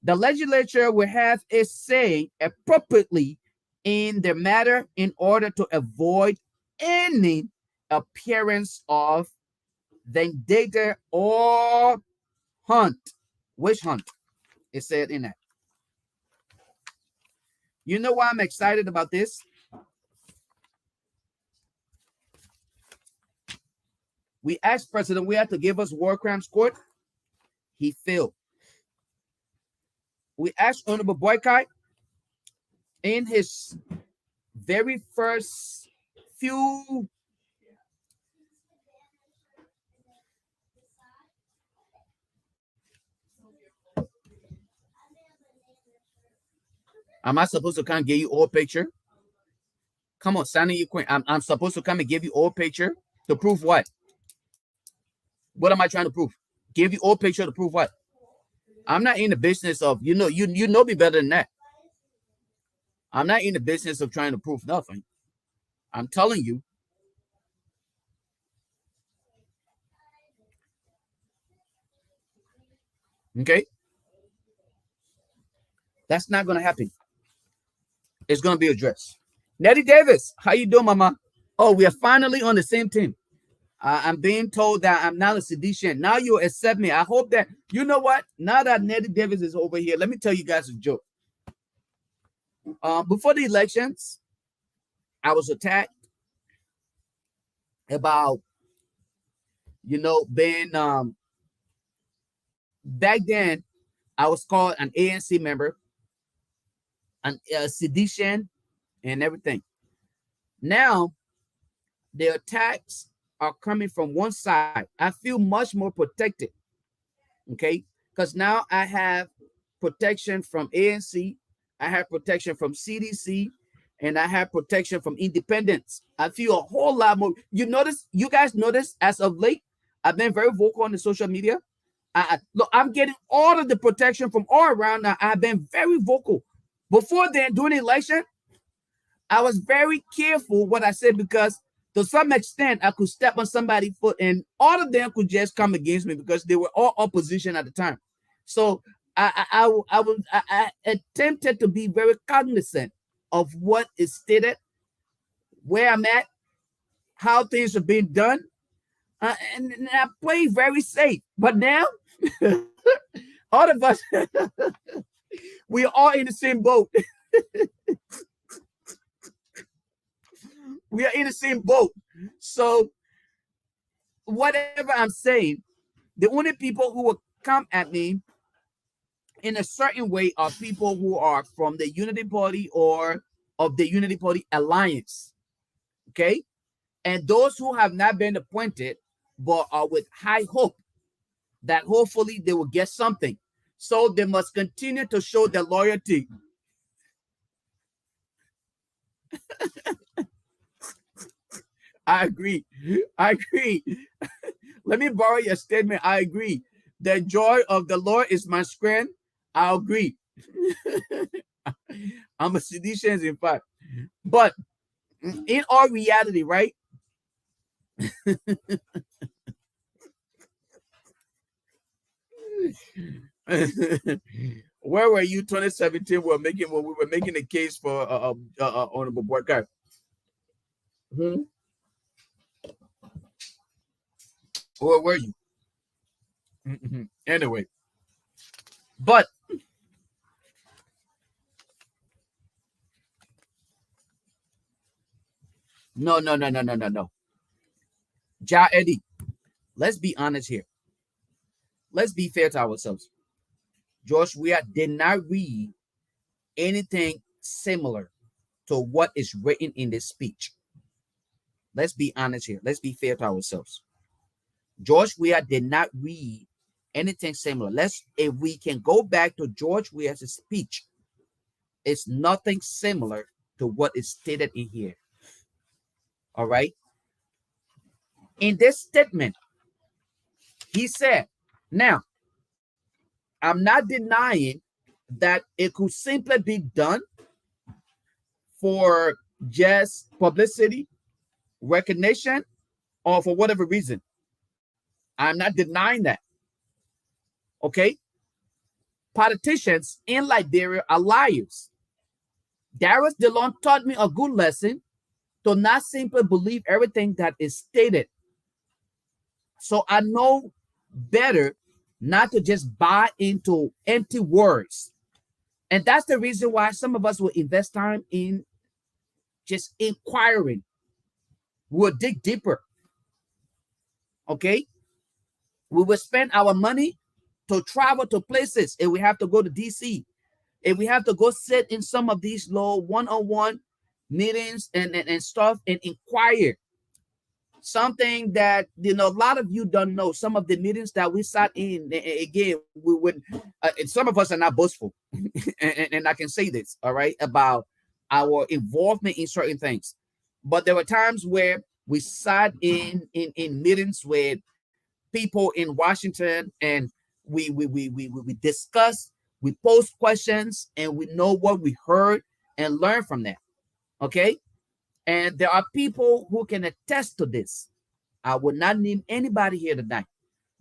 The legislature will have its say appropriately in the matter in order to avoid any appearance of vendetta or witch hunt. It said in that. You know why I'm excited about this? We asked President Weah to give us war crimes court. He failed. We asked Honorable Boycott in his very first few am I supposed to come and give you all picture? Come on, sign in your queen. I'm supposed to come and give you all picture to prove what? What am I trying to prove? Give you all picture to prove what? I'm not in the business of, you know me better than that. I'm not in the business of trying to prove nothing. I'm telling you. Okay? That's not going to happen. It's going to be addressed. Nettie Davis, how you doing, mama? Oh, we are finally on the same team. I'm being told that I'm not a seditious. Now you accept me. I hope that, you know what? Now that Nettie Davis is over here, let me tell you guys a joke. Before the elections, I was attacked about, being, back then, I was called an ANC member, a sedition, and everything. Now, the attacks are coming from one side. I feel much more protected, okay? Because now I have protection from ANC, I have protection from CDC, and I have protection from independents. I feel a whole lot more. You guys notice as of late, I've been very vocal on the social media. Look, I'm getting all of the protection from all around now. I've been very vocal. Before then, during the election, I was very careful what I said because to some extent I could step on somebody's foot and all of them could just come against me because they were all opposition at the time. So I attempted to be very cognizant of what is stated, where I'm at, how things are being done, and I play very safe. But now, all of us, we are all in the same boat. We are in the same boat. So whatever I'm saying, the only people who will come at me in a certain way are people who are from the Unity Party or of the Unity Party Alliance. Okay? And those who have not been appointed but are with high hope that hopefully they will get something. So they must continue to show their loyalty. I agree. Let me borrow your statement. I agree. The joy of the Lord is my strength. I agree. I'm a sedition, in fact. But in all reality, right? Where were you 2017 when we were making a case for honorable boycott? Where were you? Anyway, but no. Ja Eddie, let's be honest here. Let's be fair to ourselves. George, we did not read anything similar to what is written in this speech. Let's be honest here. Let's be fair to ourselves. George Weah did not read anything similar. If we can go back to George Weah's speech, it's nothing similar to what is stated in here. All right. In this statement, he said, now, I'm not denying that it could simply be done for just publicity, recognition, or for whatever reason. I'm not denying that. Okay? Politicians in Liberia are liars. Darius DeLon taught me a good lesson to not simply believe everything that is stated. So I know better not to just buy into empty words. And that's the reason why some of us will invest time in just inquiring. We'll dig deeper. Okay? We will spend our money to travel to places. If we have to go to DC, if we have to go sit in some of these low one-on-one meetings and stuff and inquire something that a lot of you don't know. Some of the meetings that we sat in, again, we would and some of us are not boastful and I can say this, all right, about our involvement in certain things, but there were times where we sat in meetings with people in Washington, and we discuss, we post questions, and we know what we heard and learn from that. Okay, and there are people who can attest to this. I will not name anybody here tonight,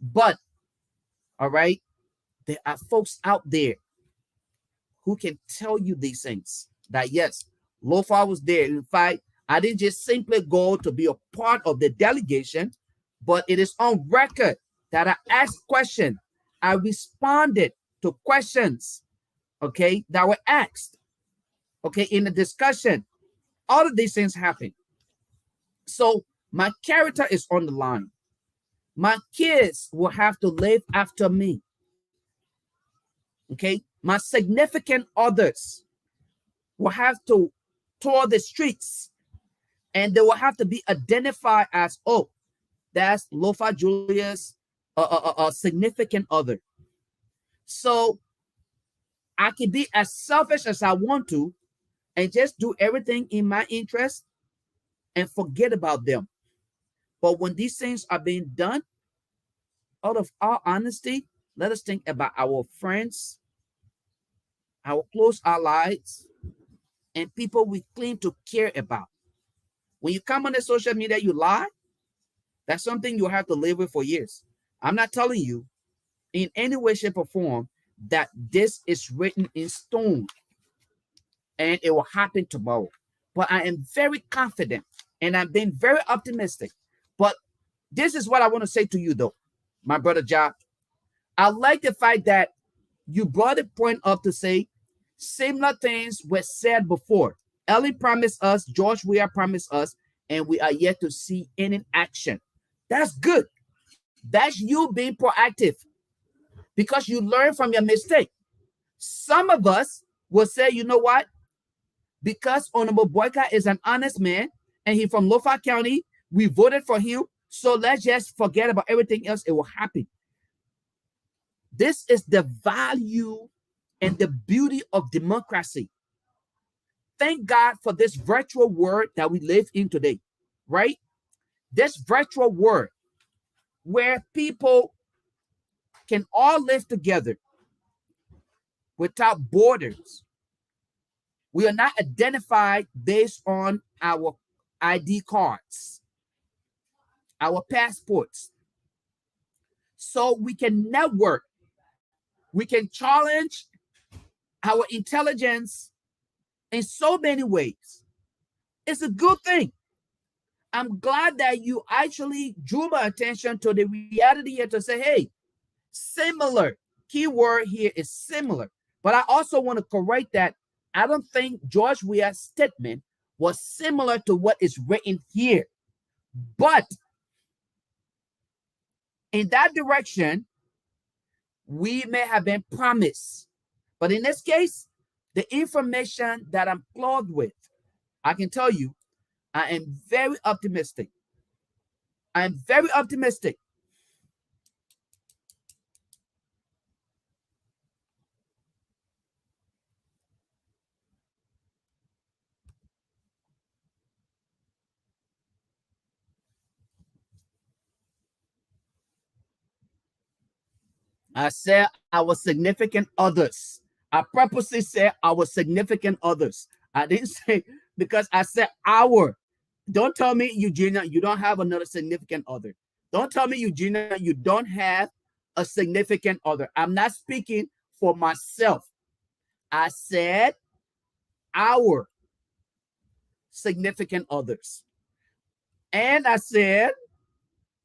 but all right, there are folks out there who can tell you these things. That yes, Lofa was there. In fact, I didn't just simply go to be a part of the delegation, but it is on record that I asked questions. I responded to questions, okay, that were asked, okay, in the discussion. All of these things happen. So my character is on the line. My kids will have to live after me. Okay, my significant others will have to tour the streets, and they will have to be identified as, oh, that's Lofa Julius, a significant other. So I can be as selfish as I want to and just do everything in my interest and forget about them. But when these things are being done, out of our honesty, let us think about our friends, our close allies, and people we claim to care about. When you come on the social media, you lie. That's something you have to live with for years. I'm not telling you in any way, shape, or form that this is written in stone and it will happen tomorrow. But I am very confident and I'm being very optimistic. But this is what I want to say to you, though, my brother Job. I like the fact that you brought a point up to say similar things were said before. Ellie promised us, George Weah promised us, and we are yet to see any action. That's good. That's you being proactive because you learn from your mistake. Some of us will say, you know what? Because Honorable Boyka is an honest man and he's from Lofa County, we voted for him, so let's just forget about everything else. It will happen. This is the value and the beauty of democracy. Thank God for this virtual world that we live in today, right? This virtual world where people can all live together without borders. We are not identified based on our ID cards, our passports. So we can network. We can challenge our intelligence in so many ways. It's a good thing. I'm glad that you actually drew my attention to the reality here to say, hey, similar. Keyword here is similar. But I also want to correct that. I don't think George Weah's statement was similar to what is written here. But in that direction, we may have been promised. But in this case, the information that I'm clothed with, I can tell you, I am very optimistic. I am very optimistic. I said our significant others. I purposely said our significant others. I didn't say because I said our. Don't tell me, Eugenia, you don't have another significant other. Don't tell me, Eugenia, you don't have a significant other. I'm not speaking for myself. I said our significant others. And I said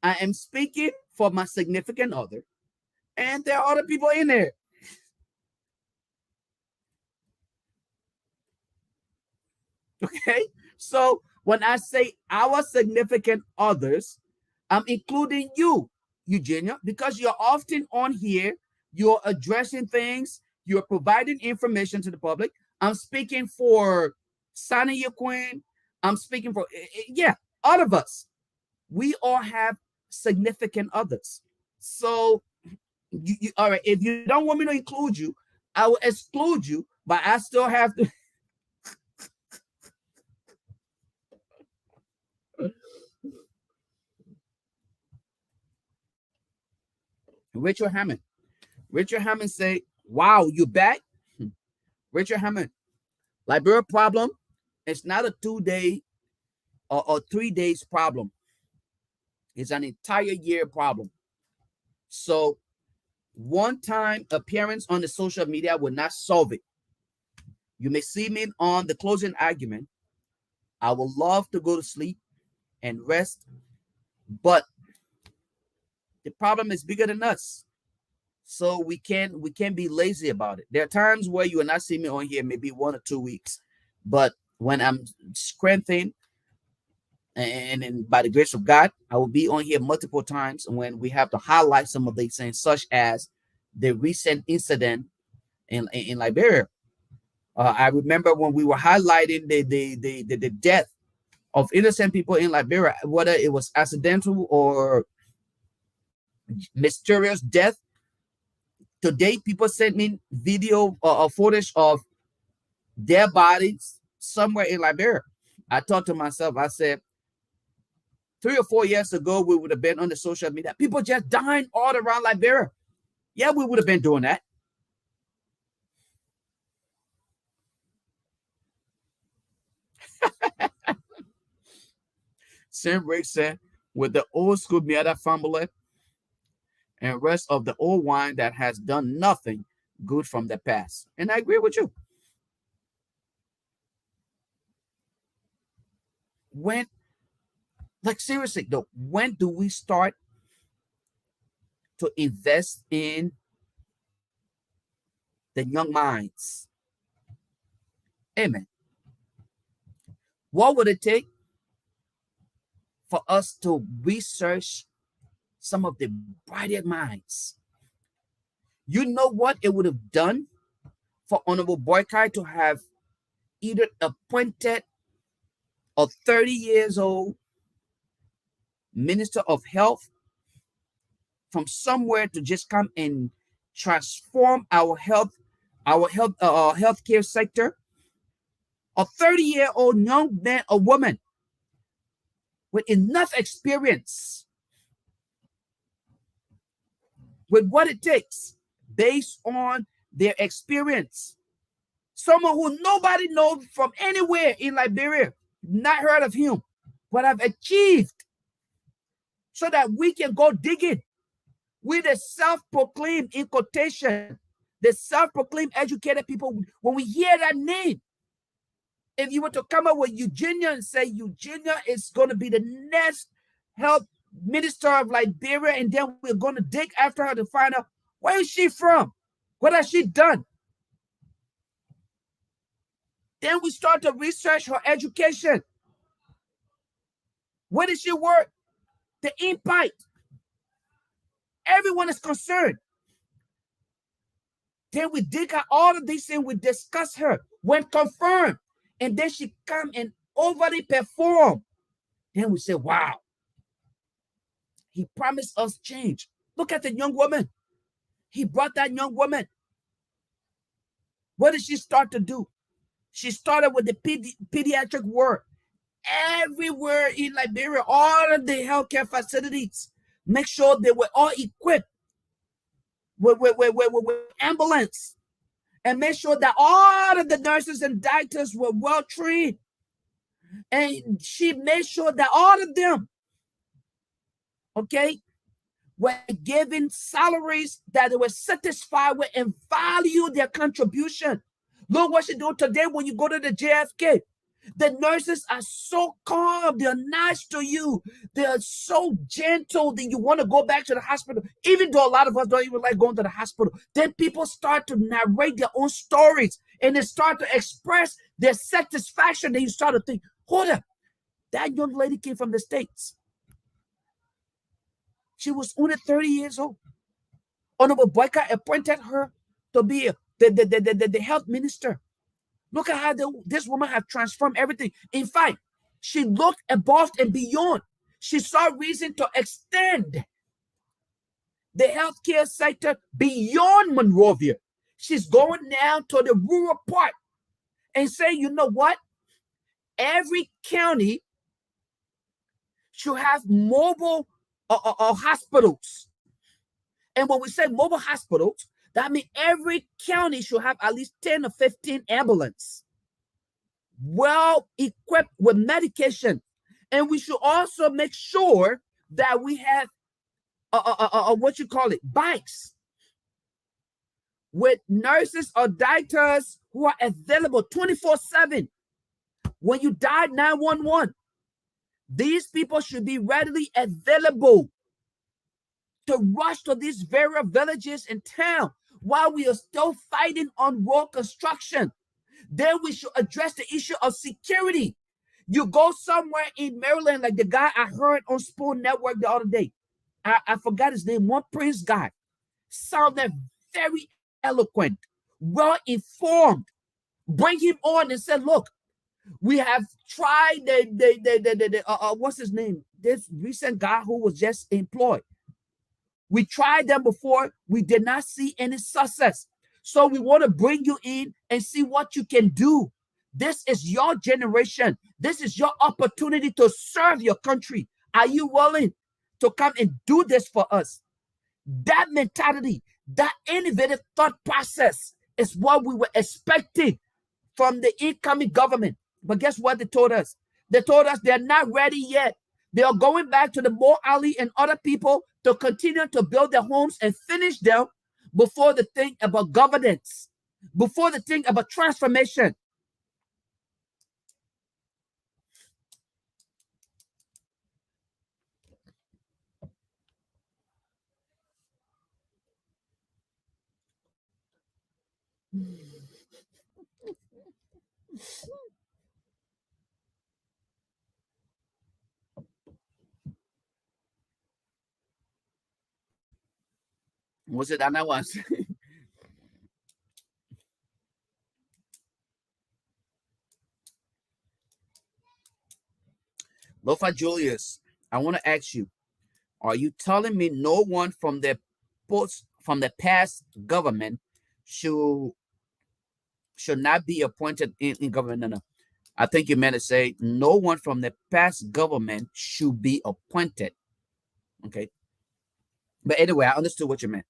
I am speaking for my significant other. And there are other people in there. Okay? So when I say our significant others, I'm including you, Eugenia, because you're often on here, you're addressing things, you're providing information to the public. I'm speaking for Sonny, your queen. I'm speaking for, yeah, all of us. We all have significant others. So, all right, if you don't want me to include you, I will exclude you, but I still have to. Richard Hammond. Richard Hammond say, wow, you back? Richard Hammond, Liberia problem, it's not a 2 day or 3 days problem. It's an entire year problem. So one time appearance on the social media will not solve it. You may see me on the closing argument. I would love to go to sleep and rest, but the problem is bigger than us. So we can't be lazy about it. There are times where you will not see me on here, maybe 1 or 2 weeks, but when I'm strengthened and by the grace of God, I will be on here multiple times when we have to highlight some of these things, such as the recent incident in Liberia. I remember when we were highlighting the death of innocent people in Liberia, whether it was accidental or mysterious death. Today, people sent me video or footage of their bodies somewhere in Liberia. I thought to myself, I said, 3 or 4 years ago, we would have been on the social media. People just dying all around Liberia. Yeah, we would have been doing that. Sam Rick said, with the old school Miata family and rest of the old wine that has done nothing good from the past. And I agree with you. When, like seriously though, when do we start to invest in the young minds? Amen. What would it take for us to research some of the brighter minds? You know what it would have done for Honorable Boykai to have either appointed a 30 years old minister of health from somewhere to just come and transform our healthcare sector. A 30-year-old young man or woman with enough experience, with what it takes based on their experience. Someone who nobody knows from anywhere in Liberia, not heard of him, but have achieved, so that we can go digging with the self-proclaimed, in quotation, the self-proclaimed educated people. When we hear that name, if you were to come up with Eugenia and say Eugenia is going to be the next health minister of Liberia, and then we're going to dig after her to find out where is she from, what has she done. Then we start to research her education. Where did she work? The impact. Everyone is concerned. Then we dig out all of these things, we discuss her. When confirmed, and then she come and overly perform, then we say, wow, he promised us change. Look at the young woman. He brought that young woman. What did she start to do? She started with the pediatric ward. Everywhere in Liberia, all of the healthcare facilities, make sure they were all equipped with ambulance, and make sure that all of the nurses and doctors were well trained. And she made sure that all of them, okay, were given salaries that they were satisfied with and value their contribution. Look what she do today when you go to the JFK. The nurses are so calm. They're nice to you. They're so gentle that you want to go back to the hospital, even though a lot of us don't even like going to the hospital. Then people start to narrate their own stories, and they start to express their satisfaction. Then you start to think, hold up, that young lady came from the States. She was only 30 years old. Honorable Boyka appointed her to be the health minister. Look at how this woman has transformed everything. In fact, she looked above and beyond. She saw reason to extend the healthcare sector beyond Monrovia. She's going now to the rural part and saying, you know what? Every county should have mobile hospitals. And when we say mobile hospitals, that means every county should have at least 10 or 15 ambulances, well equipped with medication. And we should also make sure that we have what you call it, bikes with nurses or doctors who are available 24/7. When you dial 911, these people should be readily available to rush to these various villages and towns while we are still fighting on road construction. Then we should address the issue of security. You go somewhere in Maryland, like the guy I heard on Spoon Network the other day. I forgot his name, one Prince guy. Sounded very eloquent, well informed. Bring him on and said, look, we have tried what's his name? This recent guy who was just employed. We tried them before. We did not see any success. So we want to bring you in and see what you can do. This is your generation. This is your opportunity to serve your country. Are you willing to come and do this for us? That mentality, that innovative thought process is what we were expecting from the incoming government. But guess what they told us? They told us they're not ready yet. They are going back to the Mo Ali and other people to continue to build their homes and finish them before they think about governance, before they think about transformation. Was it Anna once? Lofa Julius, I want to ask you, are you telling me no one from the past government should not be appointed in government? No. I think you meant to say no one from the past government should be appointed. Okay. But anyway, I understood what you meant.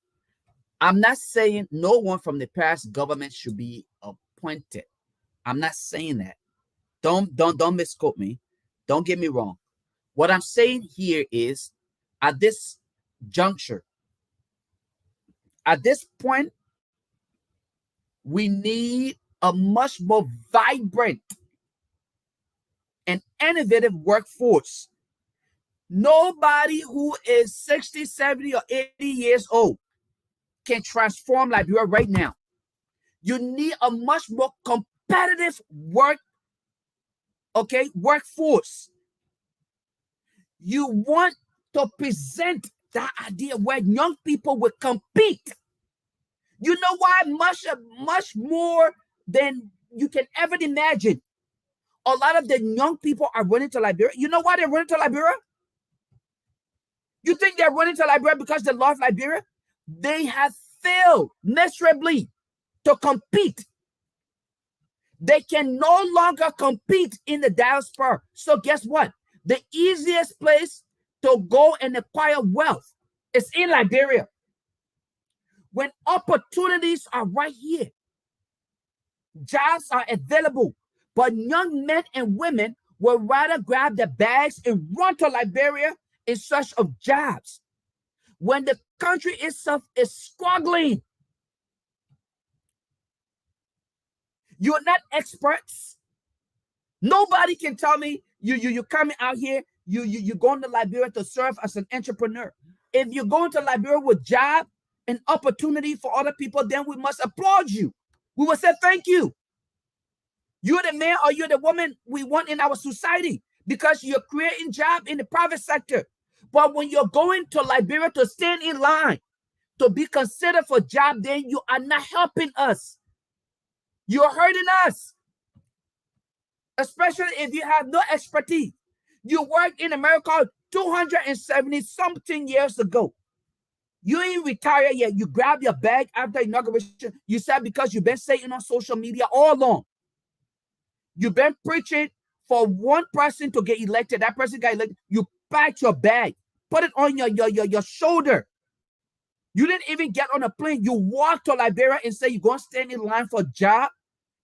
I'm not saying no one from the past government should be appointed. I'm not saying that. Don't misquote me. Don't get me wrong. What I'm saying here is, at this juncture, at this point, we need a much more vibrant and innovative workforce. Nobody who is 60, 70, or 80 years old can transform Liberia right now. You need a much more competitive workforce. You want to present that idea where young people will compete. You know why? Much more than you can ever imagine. A lot of the young people are running to Liberia. You know why they're running to Liberia? You think they're running to Liberia because they love Liberia? They have failed miserably to compete. They can no longer compete in the diaspora. So guess what? The easiest place to go and acquire wealth is in Liberia. When opportunities are right here, jobs are available, but young men and women will rather grab their bags and run to Liberia in search of jobs. When the country itself is struggling, you're not experts. Nobody can tell me you're coming out here, you're going to Liberia to serve as an entrepreneur. If you're going to Liberia with job and opportunity for other people, then we must applaud you. We will say thank you. You're the man or you're the woman we want in our society because you're creating job in the private sector. But when you're going to Liberia to stand in line to be considered for job, then you are not helping us. You're hurting us. especially if you have no expertise. You worked in America 270 something years ago. You ain't retired yet. You grab your bag after inauguration. You said because you've been saying on social media all along. You've been preaching for one person to get elected. That person got elected. You packed your bag, put it on your shoulder. You didn't even get on a plane. You walked to Liberia and say you're going to stand in line for a job.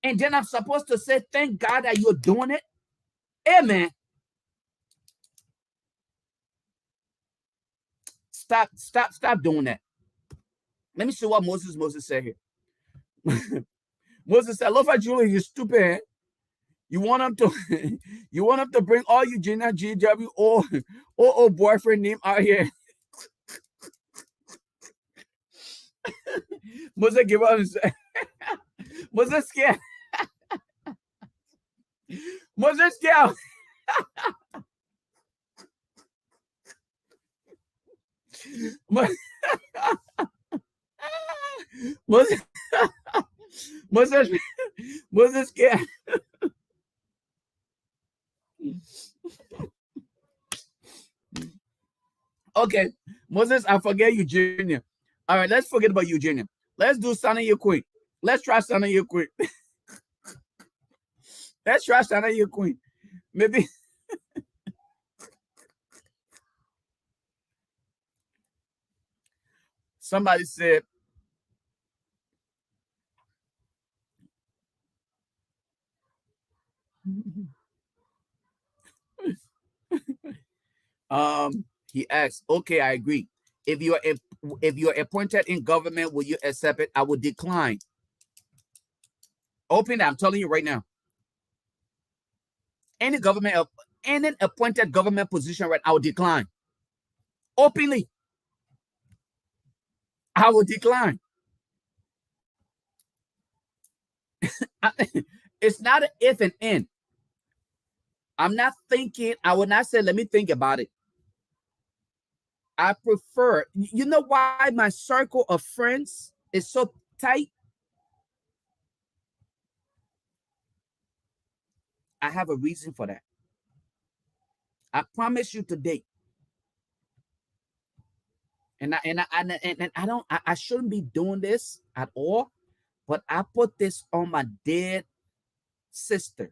And then I'm supposed to say, thank God that you're doing it. Hey, man. Stop doing that. Let me see what Moses said here. Moses said, look at Julie, you stupid. You want him to you want him to bring all Eugenia GW or boyfriend name out here. Moses give up and say, Moses scared. Moses scared. Moses scared. Okay, Moses, I forget Eugenia. All right, let's forget about Eugenia. Let's do Sana You Queen. Let's try Sana You Queen. Let's try Sana You Queen. Maybe. Somebody said, he asked, okay, I agree. If you're appointed in government, will you accept it? I would decline. Open, I'm telling you right now. Any appointed government position, right? I would decline. Openly. I would decline. It's not an if and in. I'm not thinking, I would not say, let me think about it. I prefer, you know why my circle of friends is so tight? I have a reason for that. I promise you today. And I shouldn't be doing this at all, but I put this on my dead sister.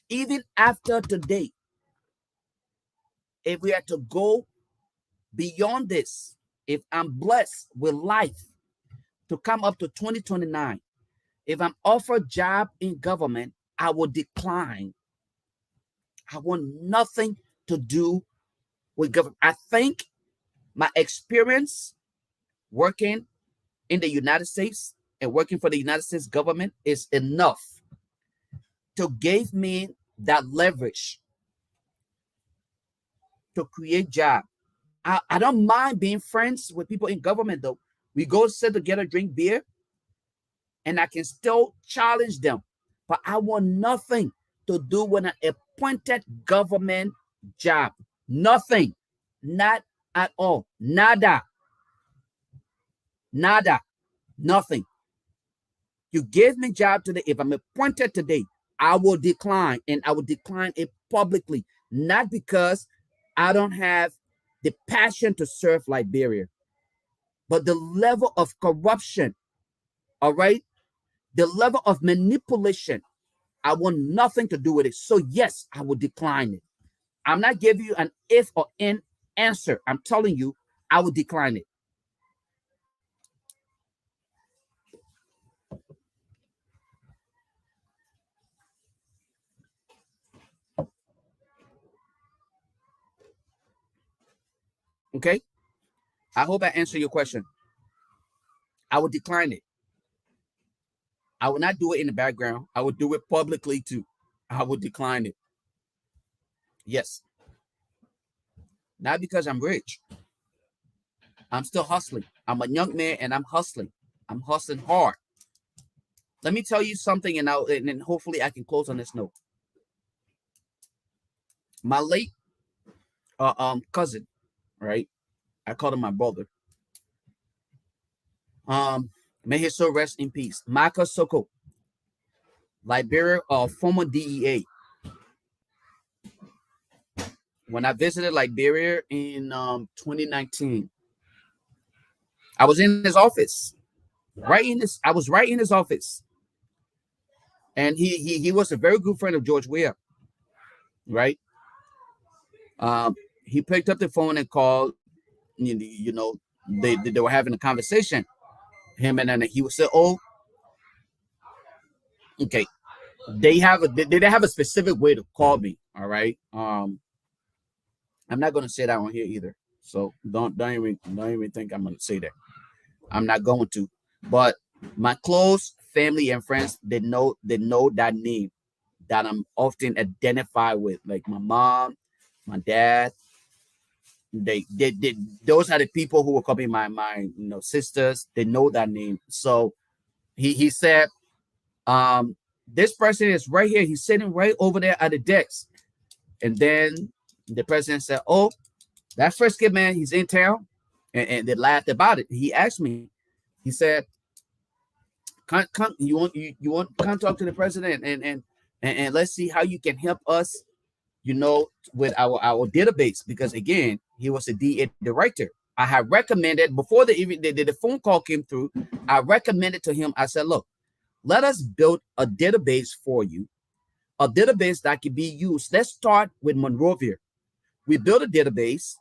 Even after today, if we had to go beyond this, if I'm blessed with life to come up to 2029, if I'm offered a job in government, I will decline. I want nothing to do with government. I think my experience working in the United States and working for the United States government is enough to give me that leverage to create jobs. I don't mind being friends with people in government, though. We go sit together, drink beer, and I can still challenge them. But I want nothing to do with an appointed government job. Nothing. Not at all. Nada. Nada. Nothing. You gave me job today. If I'm appointed today, I will decline, and I will decline it publicly. Not because I don't have the passion to serve Liberia, but the level of corruption, all right, the level of manipulation, I want nothing to do with it. So yes, I will decline it. I'm not giving you an if or in answer. I'm telling you, I will decline it. Okay? I hope I answer your question. I will decline it. I will not do it in the background. I will do it publicly too. I will decline it. Yes. Not because I'm rich. I'm still hustling. I'm a young man and I'm hustling. I'm hustling hard. Let me tell you something, and then hopefully I can close on this note. My late cousin, right? I called him my brother. May his soul rest in peace. Maka Soko. Liberia, former DEA. When I visited Liberia in 2019, I was in his office. I was right in his office, and he was a very good friend of George Weah, right? Um, he picked up the phone and called. You know, they were having a conversation. Him and then he would say, "Oh, okay." They have a specific way to call me. All right. I'm not gonna say that on here either. So don't even think I'm gonna say that. I'm not going to. But my close family and friends, they know that name that I'm often identified with, like my mom, my dad. They those are the people who will copy my sisters. They know that name. So he said, this person is right here. He's sitting right over there at the desk. And then the president said, "Oh, that first kid, man, he's in town." And they laughed about it. He asked me, he said, come, you want come talk to the president and let's see how you can help us, with our database, because again, he was a DA director. I had recommended before the phone call came through. I recommended to him. I said, "Look, let us build a database for you, a database that can be used. Let's start with Monrovia. We build a database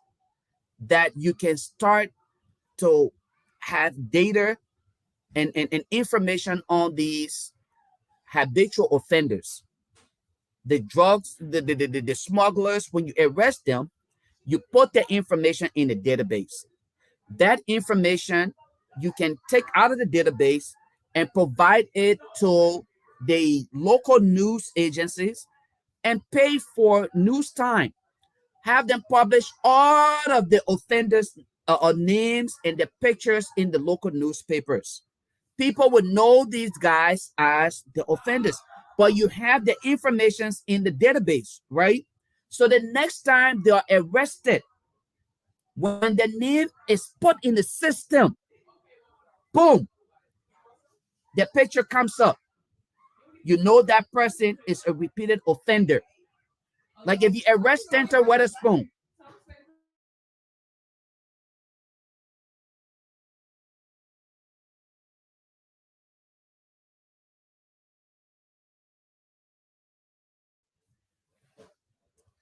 that you can start to have data and information on these habitual offenders, the drugs, the smugglers. When you arrest them, you put the information in the database. That information you can take out of the database and provide it to the local news agencies and pay for news time. Have them publish all of the offenders' names and the pictures in the local newspapers. People would know these guys as the offenders, but you have the informations in the database, right? So the next time they are arrested, when the name is put in the system, boom, the picture comes up. You know that person is a repeated offender. Like if you arrest Stanton Weatherspoon,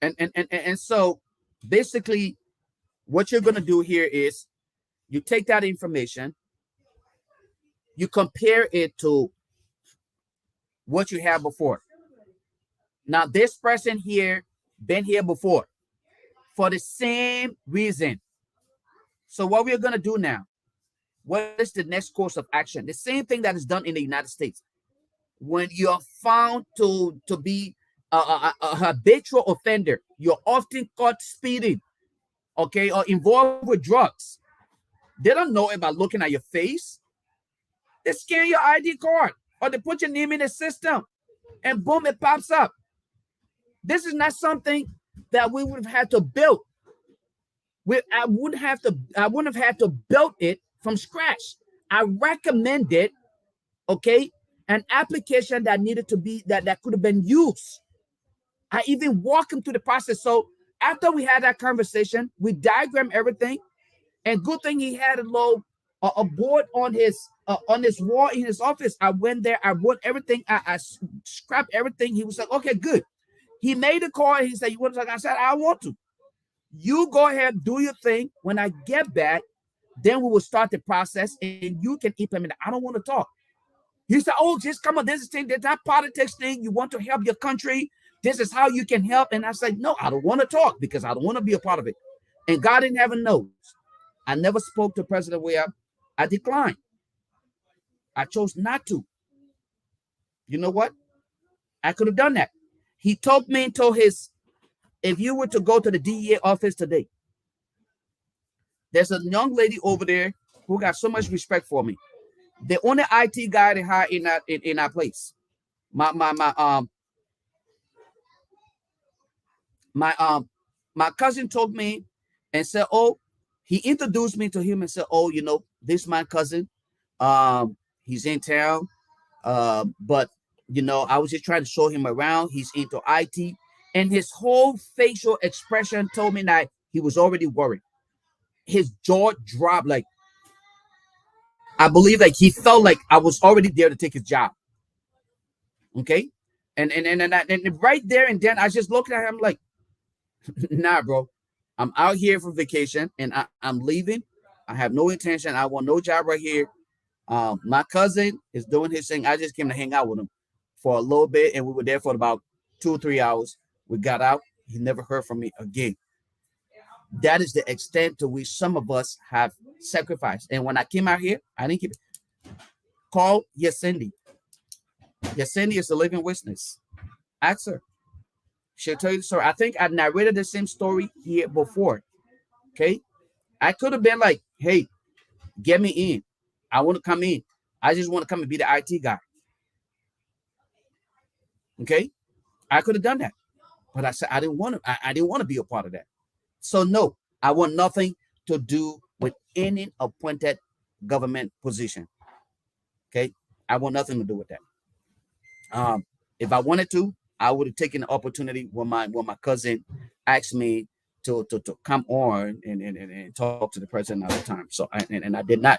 and so basically what you're going to do here is you take that information, you compare it to what you had before. Now this person here been here before for the same reason. So what we're going to do now, what is the next course of action? The same thing that is done in the United States. When you're found to be a habitual offender, you're often caught speeding, okay, or involved with drugs. They don't know about looking at your face. They scan your ID card or they put your name in the system and boom, it pops up. This is not something that we would have had to build. I wouldn't have had to build it from scratch. I recommended, okay, an application that needed to be that could have been used. I even walked him through the process. So after we had that conversation, we diagrammed everything. And good thing he had a board on his wall in his office. I went there, I wrote everything, I scrapped everything. He was like, "Okay, good." He made a call. He said, "You want to talk?" I said, "I want to." You go ahead, do your thing. When I get back, then we will start the process and you can implement it. I don't want to talk. He said, "Oh, just come on. This is thing, that politics thing. You want to help your country. This is how you can help." And I said, "No, I don't want to talk because I don't want to be a part of it." And God in heaven knows. I never spoke to President Weah. I declined. I chose not to. You know what? I could have done that. He told me, if you were to go to the DEA office today, there's a young lady over there who got so much respect for me. The only IT guy they hired in that place. My cousin told me and said, "Oh," he introduced me to him and said, "Oh, this is my cousin. He's in town. But I was just trying to show him around. He's into IT, and his whole facial expression told me that he was already worried. His jaw dropped. Like, I believe like he felt like I was already there to take his job. Okay. And right there and then I just looked at him like, nah, bro. I'm out here for vacation and I'm leaving. I have no intention. I want no job right here. My cousin is doing his thing. I just came to hang out with him for a little bit, and we were there for about 2 or 3 hours. We got out. He never heard from me again. That is the extent to which some of us have sacrificed. And when I came out here, I didn't keep it. Call Yacindy. Yacindy is a living witness. Ask her. She'll tell you the story. I think I narrated the same story here before. Okay. I could have been like, hey, get me in. I want to come in. I just want to come and be the IT guy. Okay. I could have done that. But I said I didn't want to. I didn't want to be a part of that. So no, I want nothing to do with any appointed government position. Okay. I want nothing to do with that. If I wanted to, I would have taken the opportunity when my cousin asked me to come on and talk to the president at the time. So and I did not.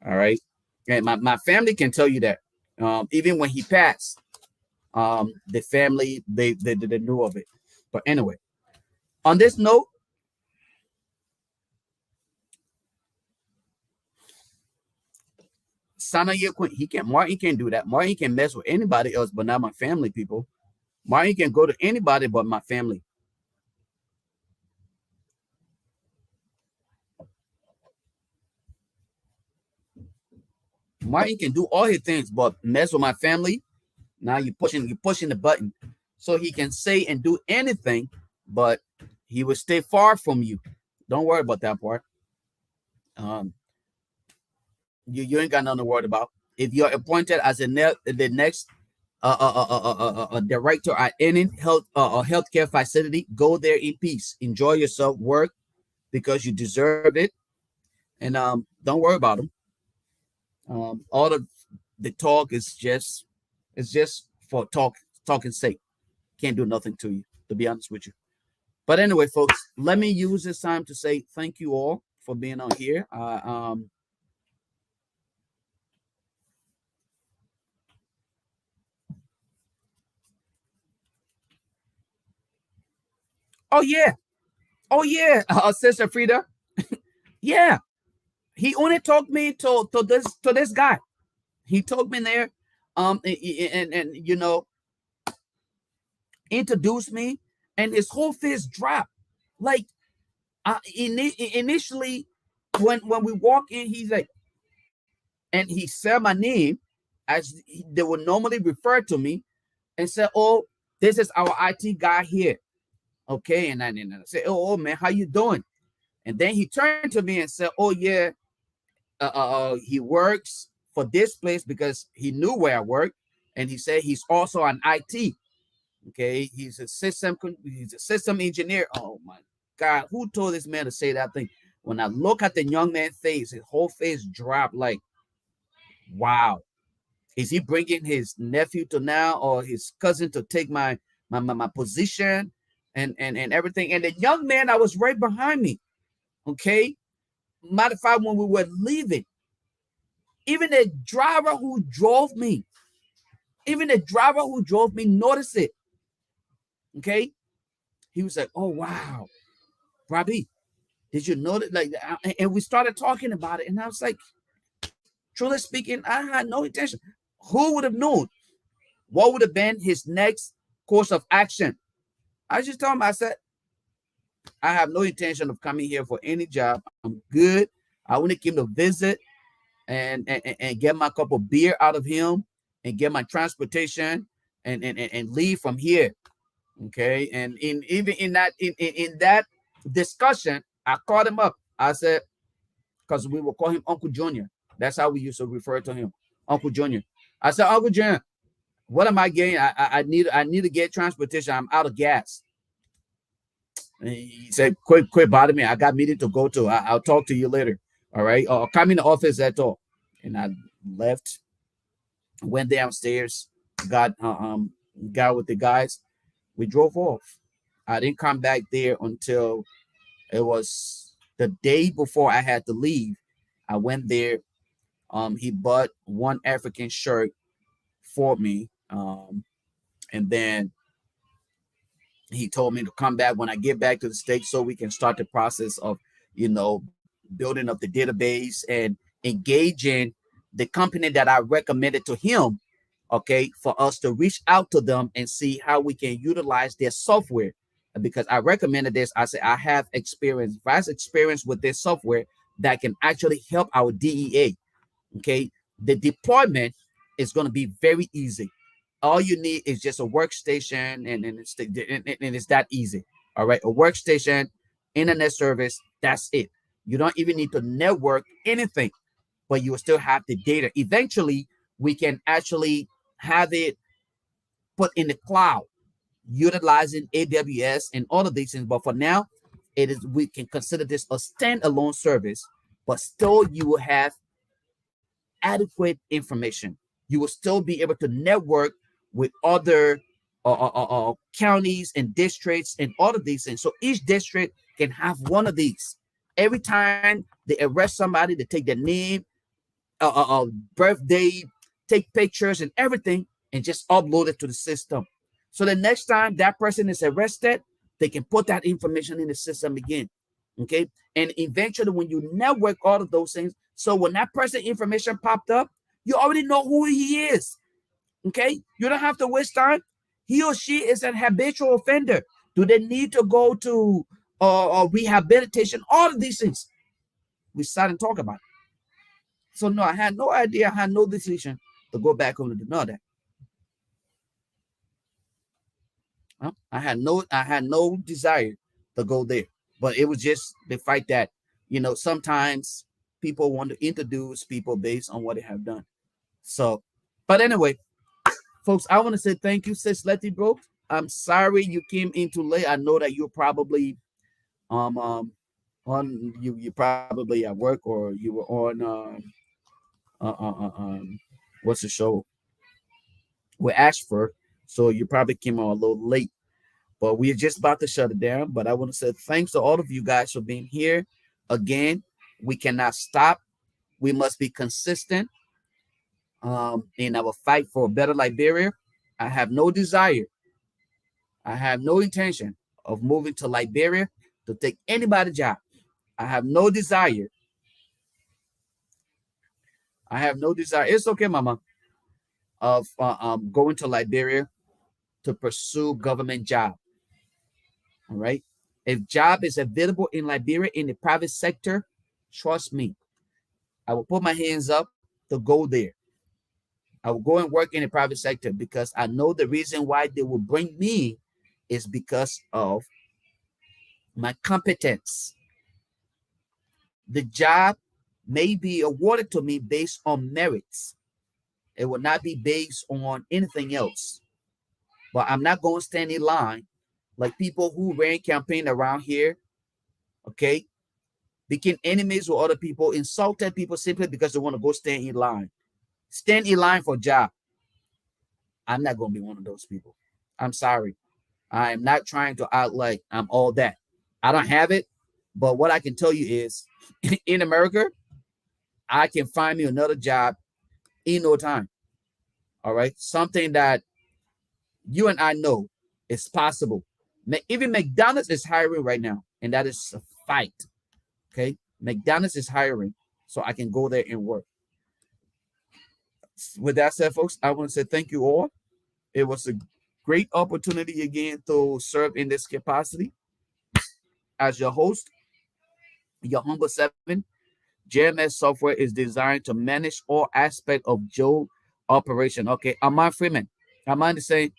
All right. And my family can tell you that. Even when he passed, the family they knew of it. But anyway, on this note, Martin can't do that. Martin can mess with anybody else, but not my family people. Martin can go to anybody but my family. Martin can do all his things, but mess with my family. Now you're pushing the button. So he can say and do anything, but he will stay far from you. Don't worry about that part. You ain't got nothing to worry about. If you're appointed as the next director at any healthcare facility, go there in peace. Enjoy yourself, work because you deserve it, and don't worry about them. All the talk is just for talking sake. Can't do nothing to you, to be honest with you. But anyway, folks, let me use this time to say thank you all for being on here. Oh yeah, Sister Frida. Yeah, he only took me to this guy. He took me there, and introduced me, and his whole face dropped. Like initially, when we walk in, he's like, and he said my name as they would normally refer to me, and said, "Oh, this is our IT guy here." Okay, and I said, "Oh man, how you doing?" And then he turned to me and said, "Oh yeah, he works for this place," because he knew where I work, and he said he's also an IT. Okay, he's a system engineer. Oh my God, who told this man to say that thing? When I look at the young man's face, his whole face dropped. Like, wow, is he bringing his nephew to now or his cousin to take my position and everything? And the young man that was right behind me. Okay, matter of fact, when we were leaving, even the driver who drove me noticed it. Okay, he was like, "Oh wow, Robbie, did you know that?" Like, and we started talking about it, and I was like, truly speaking, I had no intention. Who would have known what would have been his next course of action? I just told him, I said, I have no intention of coming here for any job. I'm good. I only came to visit and get my cup of beer out of him and get my transportation and leave from here. Okay. And even in that discussion, I called him up. I said, because we will call him Uncle Junior. That's how we used to refer to him, Uncle Junior. I said, Uncle Junior, what am I getting? I need to get transportation. I'm out of gas. And he said, quick, bother me. I got meeting to go to. I'll talk to you later. All right. Or come in the office at all. And I left, went downstairs, got got with the guys. We drove off. I didn't come back there until it was the day before I had to leave. I went there. He bought one African shirt for me. And then he told me to come back when I get back to the States so we can start the process of, building up the database and engaging the company that I recommended to him, okay, for us to reach out to them and see how we can utilize their software. Because I recommended this, I said, I have experience, vast experience with this software that can actually help our DEA. Okay. The deployment is going to be very easy. All you need is just a workstation, and it's that easy. All right. A workstation, internet service, that's it. You don't even need to network anything, but you will still have the data. Eventually, we can actually have it put in the cloud, utilizing AWS and all of these things. But for now, we can consider this a standalone service, but still you will have adequate information. You will still be able to network with other counties and districts and all of these things. So each district can have one of these. Every time they arrest somebody, they take their name, birthday, take pictures and everything, and just upload it to the system. So the next time that person is arrested, they can put that information in the system again. Okay. And eventually, when you network all of those things, so when that person information popped up, you already know who he is. Okay. You don't have to waste time. He or she is an habitual offender. Do they need to go to rehabilitation? All of these things. We sat and talk about it. So no, I had no idea. I had no decision to go back home to do that. I had no desire to go there, but it was just the fact that sometimes people want to introduce people based on what they have done. So, but anyway, folks, I want to say thank you, Sis Letty, bro. I'm sorry you came in too late. I know that you're probably on you probably at work, or you were on what's the show with Ashford, so you probably came on a little late. But we're just about to shut it down. But I want to say thanks to all of you guys for being here. Again, we cannot stop. We must be consistent in our fight for a better Liberia. I have no desire. I have no intention of moving to Liberia to take anybody's job. I have no desire. It's okay, Mama. Of going to Liberia to pursue government job. All right. If job is available in Liberia in the private sector, trust me, I will put my hands up to go there. I will go and work in the private sector because I know the reason why they will bring me is because of my competence. The job may be awarded to me based on merits. It will not be based on anything else. But I'm not going to stand in line like people who ran campaign around here, okay, became enemies with other people, insulted people simply because they want to go stand in line. Stand in line for a job. I'm not going to be one of those people. I'm sorry. I am not trying to act like I'm all that. I don't have it, but what I can tell you is in America, I can find me another job in no time. All right. Something that you and I know is possible. Even McDonald's is hiring right now, and that is a fight. Okay. McDonald's is hiring, so I can go there and work. With that said, folks, I want to say thank you all. It was a great opportunity again to serve in this capacity as your host, your humble servant. JMS software is designed to manage all aspects of Joe operation. Okay, Amon Freeman. Amon to say.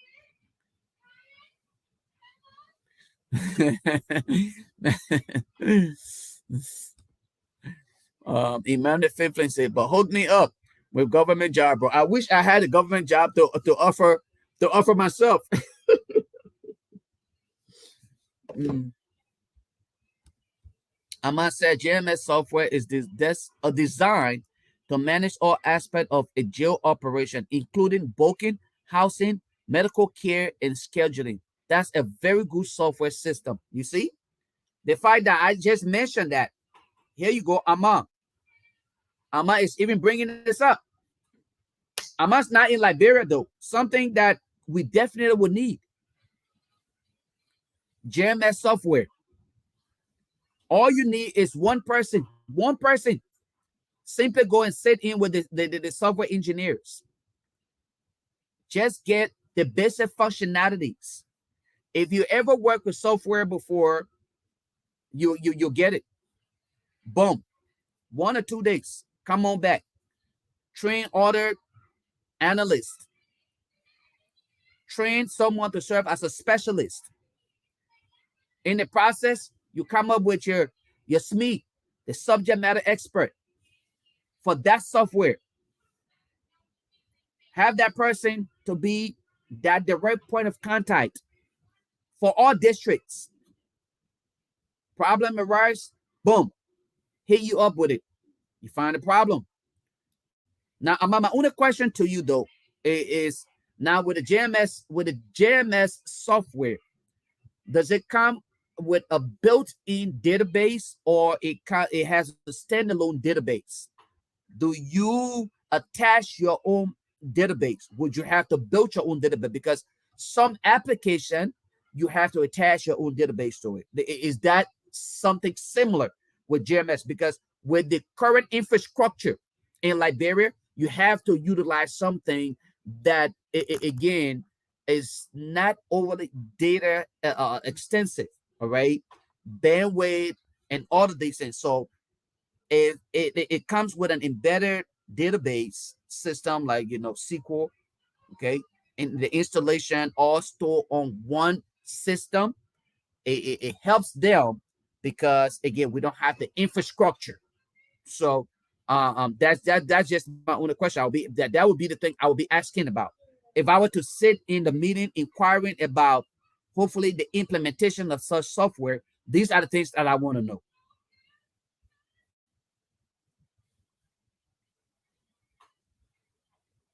Emmanuel Finflin said, but hook me up with government job, bro. I wish I had a government job to offer myself. Ahmad said JMS software is designed to manage all aspects of a jail operation, including booking, housing, medical care, and scheduling. That's a very good software system. You see, the fact that I just mentioned that. Here you go, Amma. Amma is even bringing this up. Amma's not in Liberia though. Something that we definitely would need. JMS software. All you need is one person. One person. Simply go and sit in with the software engineers. Just get the basic functionalities. If you ever work with software before, you'll get it. Boom. 1 or 2 days. Come on back. Train other analysts. Train someone to serve as a specialist. In the process, you come up with your SME, the subject matter expert for that software. Have that person to be that direct point of contact for all districts. Problem arises, boom, hit you up with it. You find a problem. Now, my only question to you though is now with the JMS software, does it come with a built-in database or it has a standalone database? Do you attach your own database? Would you have to build your own database? Because some application you have to attach your own database to it. Is that something similar with JMS? Because with the current infrastructure in Liberia, you have to utilize something that again is not overly data extensive. All right, bandwidth and all of these things. So it comes with an embedded database system like SQL, okay, and the installation all stored on one system. It helps them because again we don't have the infrastructure. So that's just my only question. That would be the thing I would be asking about if I were to sit in the meeting inquiring about hopefully the implementation of such software. These are the things that I want to know.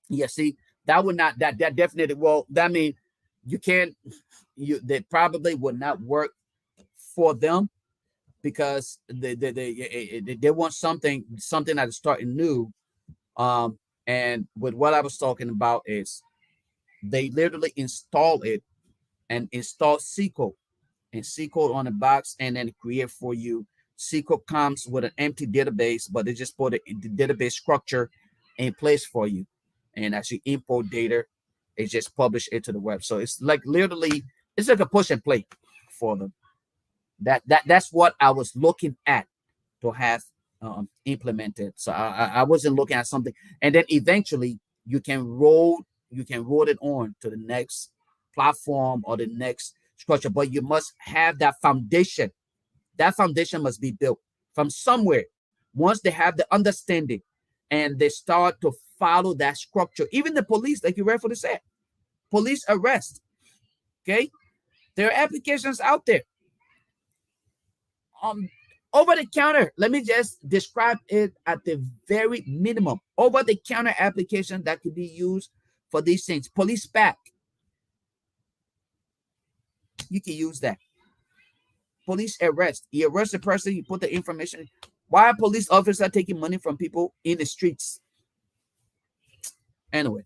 Yeah, see, that would not that definitely, well, that means they probably would not work for them because they want something that is starting new. And with what I was talking about is they literally install it and install SQL and SQL on the box and then create for you. SQL comes with an empty database, but they just put the database structure in place for you. And as you import data, it just publish it to the web. So it's like literally, it's like a push and play for them. That's what I was looking at to have implemented. So I wasn't looking at something, and then eventually you can roll it on to the next platform or the next structure. But you must have that foundation. That foundation must be built from somewhere. Once they have the understanding and they start to follow that structure, even the police, like you read for the set, police arrest. Okay, there are applications out there. Over the counter, let me just describe it at the very minimum. Over the counter application that could be used for these things. Police pack. You can use that. Police arrest. You arrest the person, you put the information. Why are police officers taking money from people in the streets? Anyway.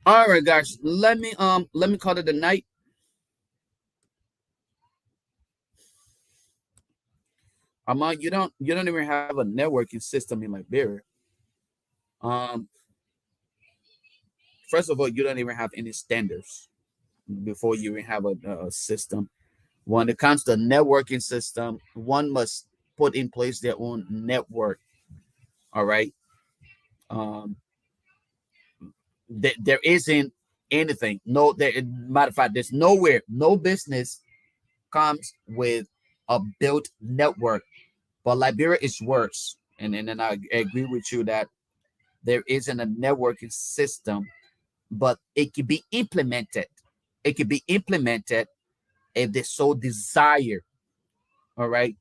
All right, guys. Let me call it a night. You don't even have a networking system in Liberia. First of all, you don't even have any standards before you even have a system. When it comes to networking system, one must put in place their own network. All right. There isn't anything. No, matter of fact, there's nowhere, no business comes with a built network. But Liberia is worse. And I agree with you that there isn't a networking system but it can be implemented. It can be implemented if they so desire. All right.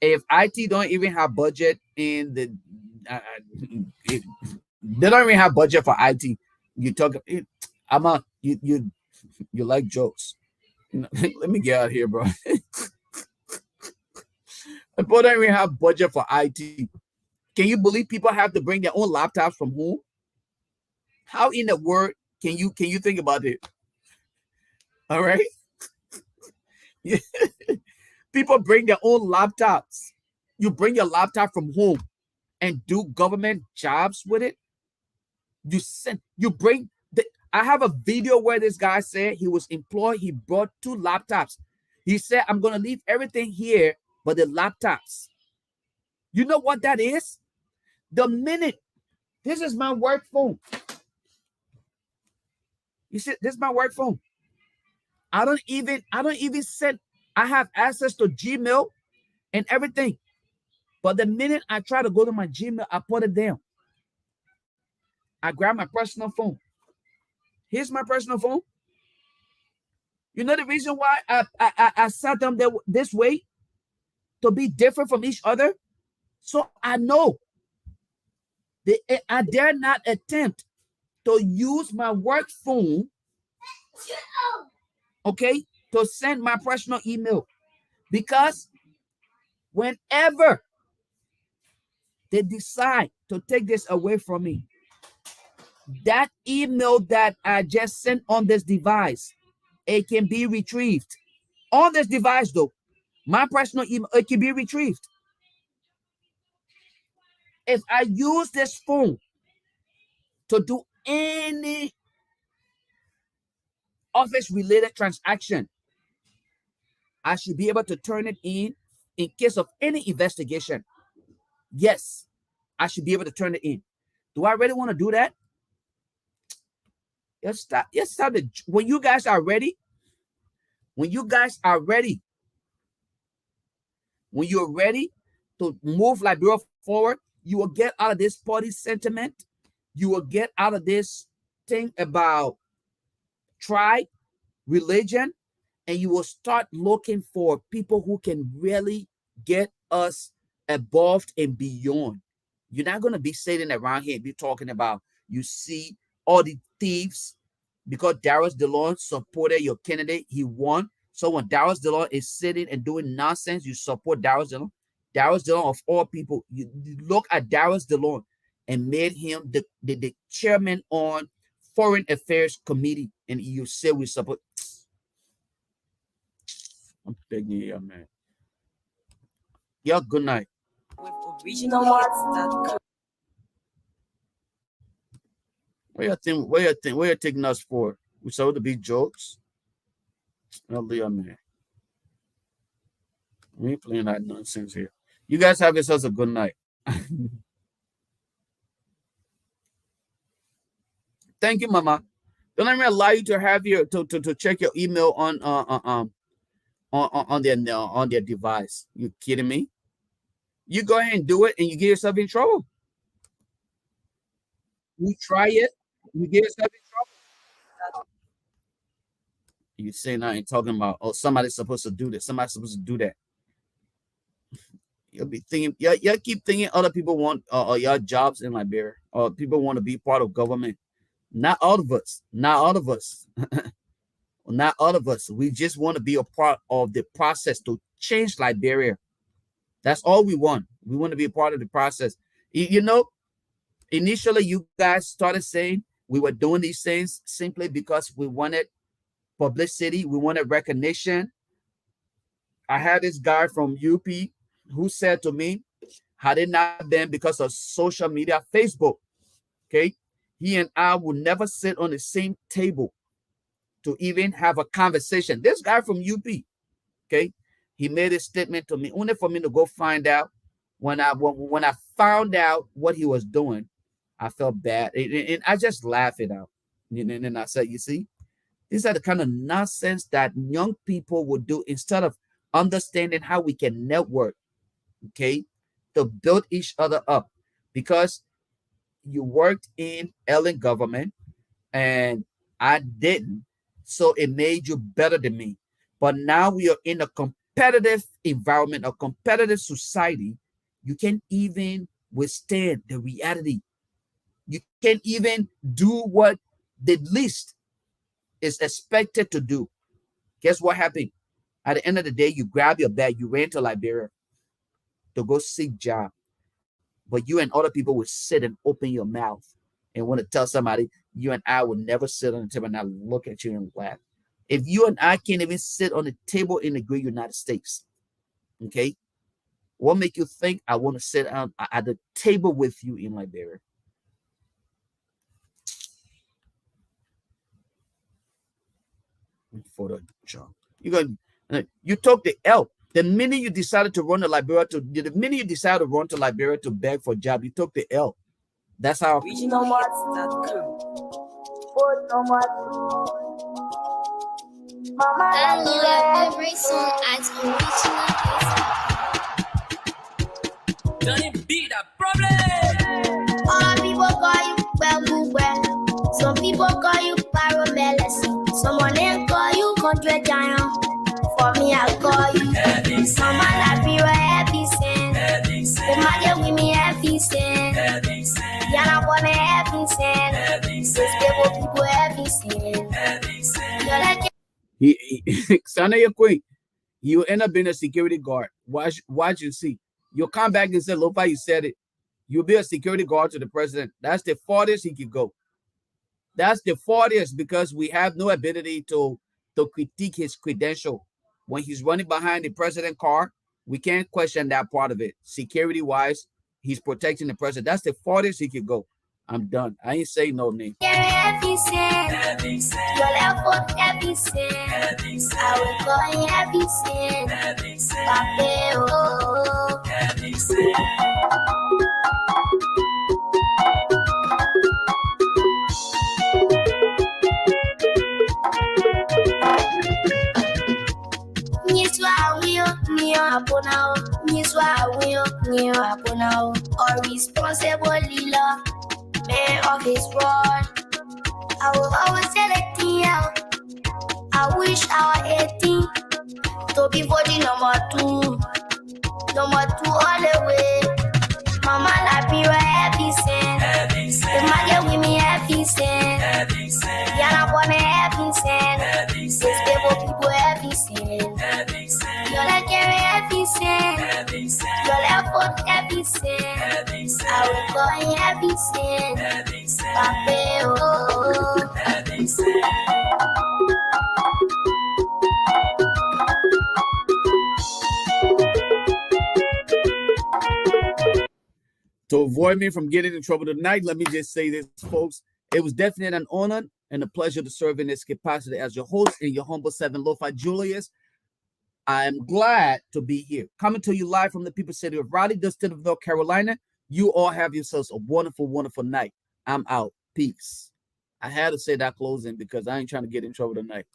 If IT don't even have budget in the, if they don't even have budget for IT, you talk. I'm a you like jokes. Let me get out of here, bro. People don't even have budget for IT. Can you believe people have to bring their own laptops from home? How in the world can you think about it? All right. People bring their own laptops. You bring your laptop from home and do government jobs with it. You bring the, I have a video where this guy said he was employed, he brought 2 laptops. He said, I'm gonna leave everything here but the laptops. You know what that is? The minute this is my work phone. You see, this is my work phone. I don't even send, I have access to Gmail and everything. But the minute I try to go to my Gmail, I put it down. I grab my personal phone. Here's my personal phone. You know the reason why I set them this way? To be different from each other? So I know I dare not attempt to use my work phone, okay, to send my personal email. Because whenever they decide to take this away from me, that email that I just sent on this device, it can be retrieved. On this device, though, my personal email, it can be retrieved. If I use this phone to do any office-related transaction, I should be able to turn it in case of any investigation. Yes, I should be able to turn it in. Do I really want to do that? Let's start when you guys are ready. When you guys are ready, when you're ready to move Liberia forward, you will get out of this party sentiment. You will get out of this thing about tribe, religion, and you will start looking for people who can really get us above and beyond. You're not going to be sitting around here and be talking about, you see all the thieves because Darius DeLon supported your candidate, he won. So when Darius DeLon is sitting and doing nonsense, you support Darius DeLon. Darius DeLon, of all people, you look at Darius DeLon and made him the chairman on Foreign Affairs Committee, and you say we support. I'm begging you, man. Yeah, good night. With original hits.com. Where you taking us for? We supposed to be jokes? Oh, Leah, man. We ain't playing that nonsense here. You guys have yourselves a good night. Thank you, Mama. Don't let me allow you to have your to check your email on their device. You kidding me? You go ahead and do it, and you get yourself in trouble. You try it, you get yourself in trouble. You saying I ain't talking about, oh, somebody's supposed to do this, somebody's supposed to do that. You'll be thinking, y'all keep thinking other people want your jobs in Liberia, or people want to be part of government. Not all of us. Not all of us. Not all of us. We just want to be a part of the process to change Liberia. That's all we want. We want to be a part of the process. You know, initially you guys started saying we were doing these things simply because we wanted publicity, we wanted recognition. I had this guy from UP who said to me, had it not been because of social media, Facebook, okay, he and I would never sit on the same table to even have a conversation. This guy from UP, okay, he made a statement to me, only for me to go find out. When I found out what he was doing, I felt bad, and I just laughed it out. And I said, you see, these are the kind of nonsense that young people would do instead of understanding how we can network, okay, to build each other up. Because you worked in Ellen government, and I didn't. So it made you better than me. But now we are in a competitive environment, a competitive society. You can't even withstand the reality. You can't even do what the least is expected to do. Guess what happened? At the end of the day, you grab your bag, you ran to Liberia to go seek job. But you and other people would sit and open your mouth and want to tell somebody, you and I would never sit on the table and not look at you and laugh. If you and I can't even sit on the table in the great United States, okay, what make you think I want to sit at the table with you in Liberia? For the job, you took the L. The minute you decided to run to Liberia the minute you decided to run to Liberia to beg for a job, you took the L. That's how. Originalhits.com. Download every song at originalhits.com. Johnny be the problem. All people call you well. Some people call you Paramelasi. Someone then call you Country Giant. For me, I call you Mama Liberia Happy Sin. The mother with me Happy Sin. Yana Bonne Happy Sin. These people Happy Sin. You're like Sana your queen. You end up being a security guard. Watch you see. You'll come back and say, Lofa, you said it. You'll be a security guard to the president. That's the farthest he could go. That's the farthest, because we have no ability to critique his credential. When he's running behind the president car, we can't question that part of it. Security wise, he's protecting the president. That's the farthest he could go. I'm done. I ain't saying no name. Happy Sin. Your left foot Happy Sin. I will call you Happy Sin. Pape, oh. Or responsible leader, man of his rod. I will always tell it to you. I wish I were 18 to be 40 number 2 all the way. Mama Liberia Happy Sin. The mother with me Happy Sin. Yana Bonne Happy Sin. These people Happy Sin. You're like Happy Sin. Your left foot Happy Sin. I will call you Happy Sin. Pape, oh. To avoid me from getting in trouble tonight, let me just say this, folks. It was definitely an honor and a pleasure to serve in this capacity as your host and your humble seven Lo-Fi Julius. I am glad to be here. Coming to you live from the people city of Raleigh, the state of North Carolina. You all have yourselves a wonderful, wonderful night. I'm out. Peace. I had to say that closing because I ain't trying to get in trouble tonight.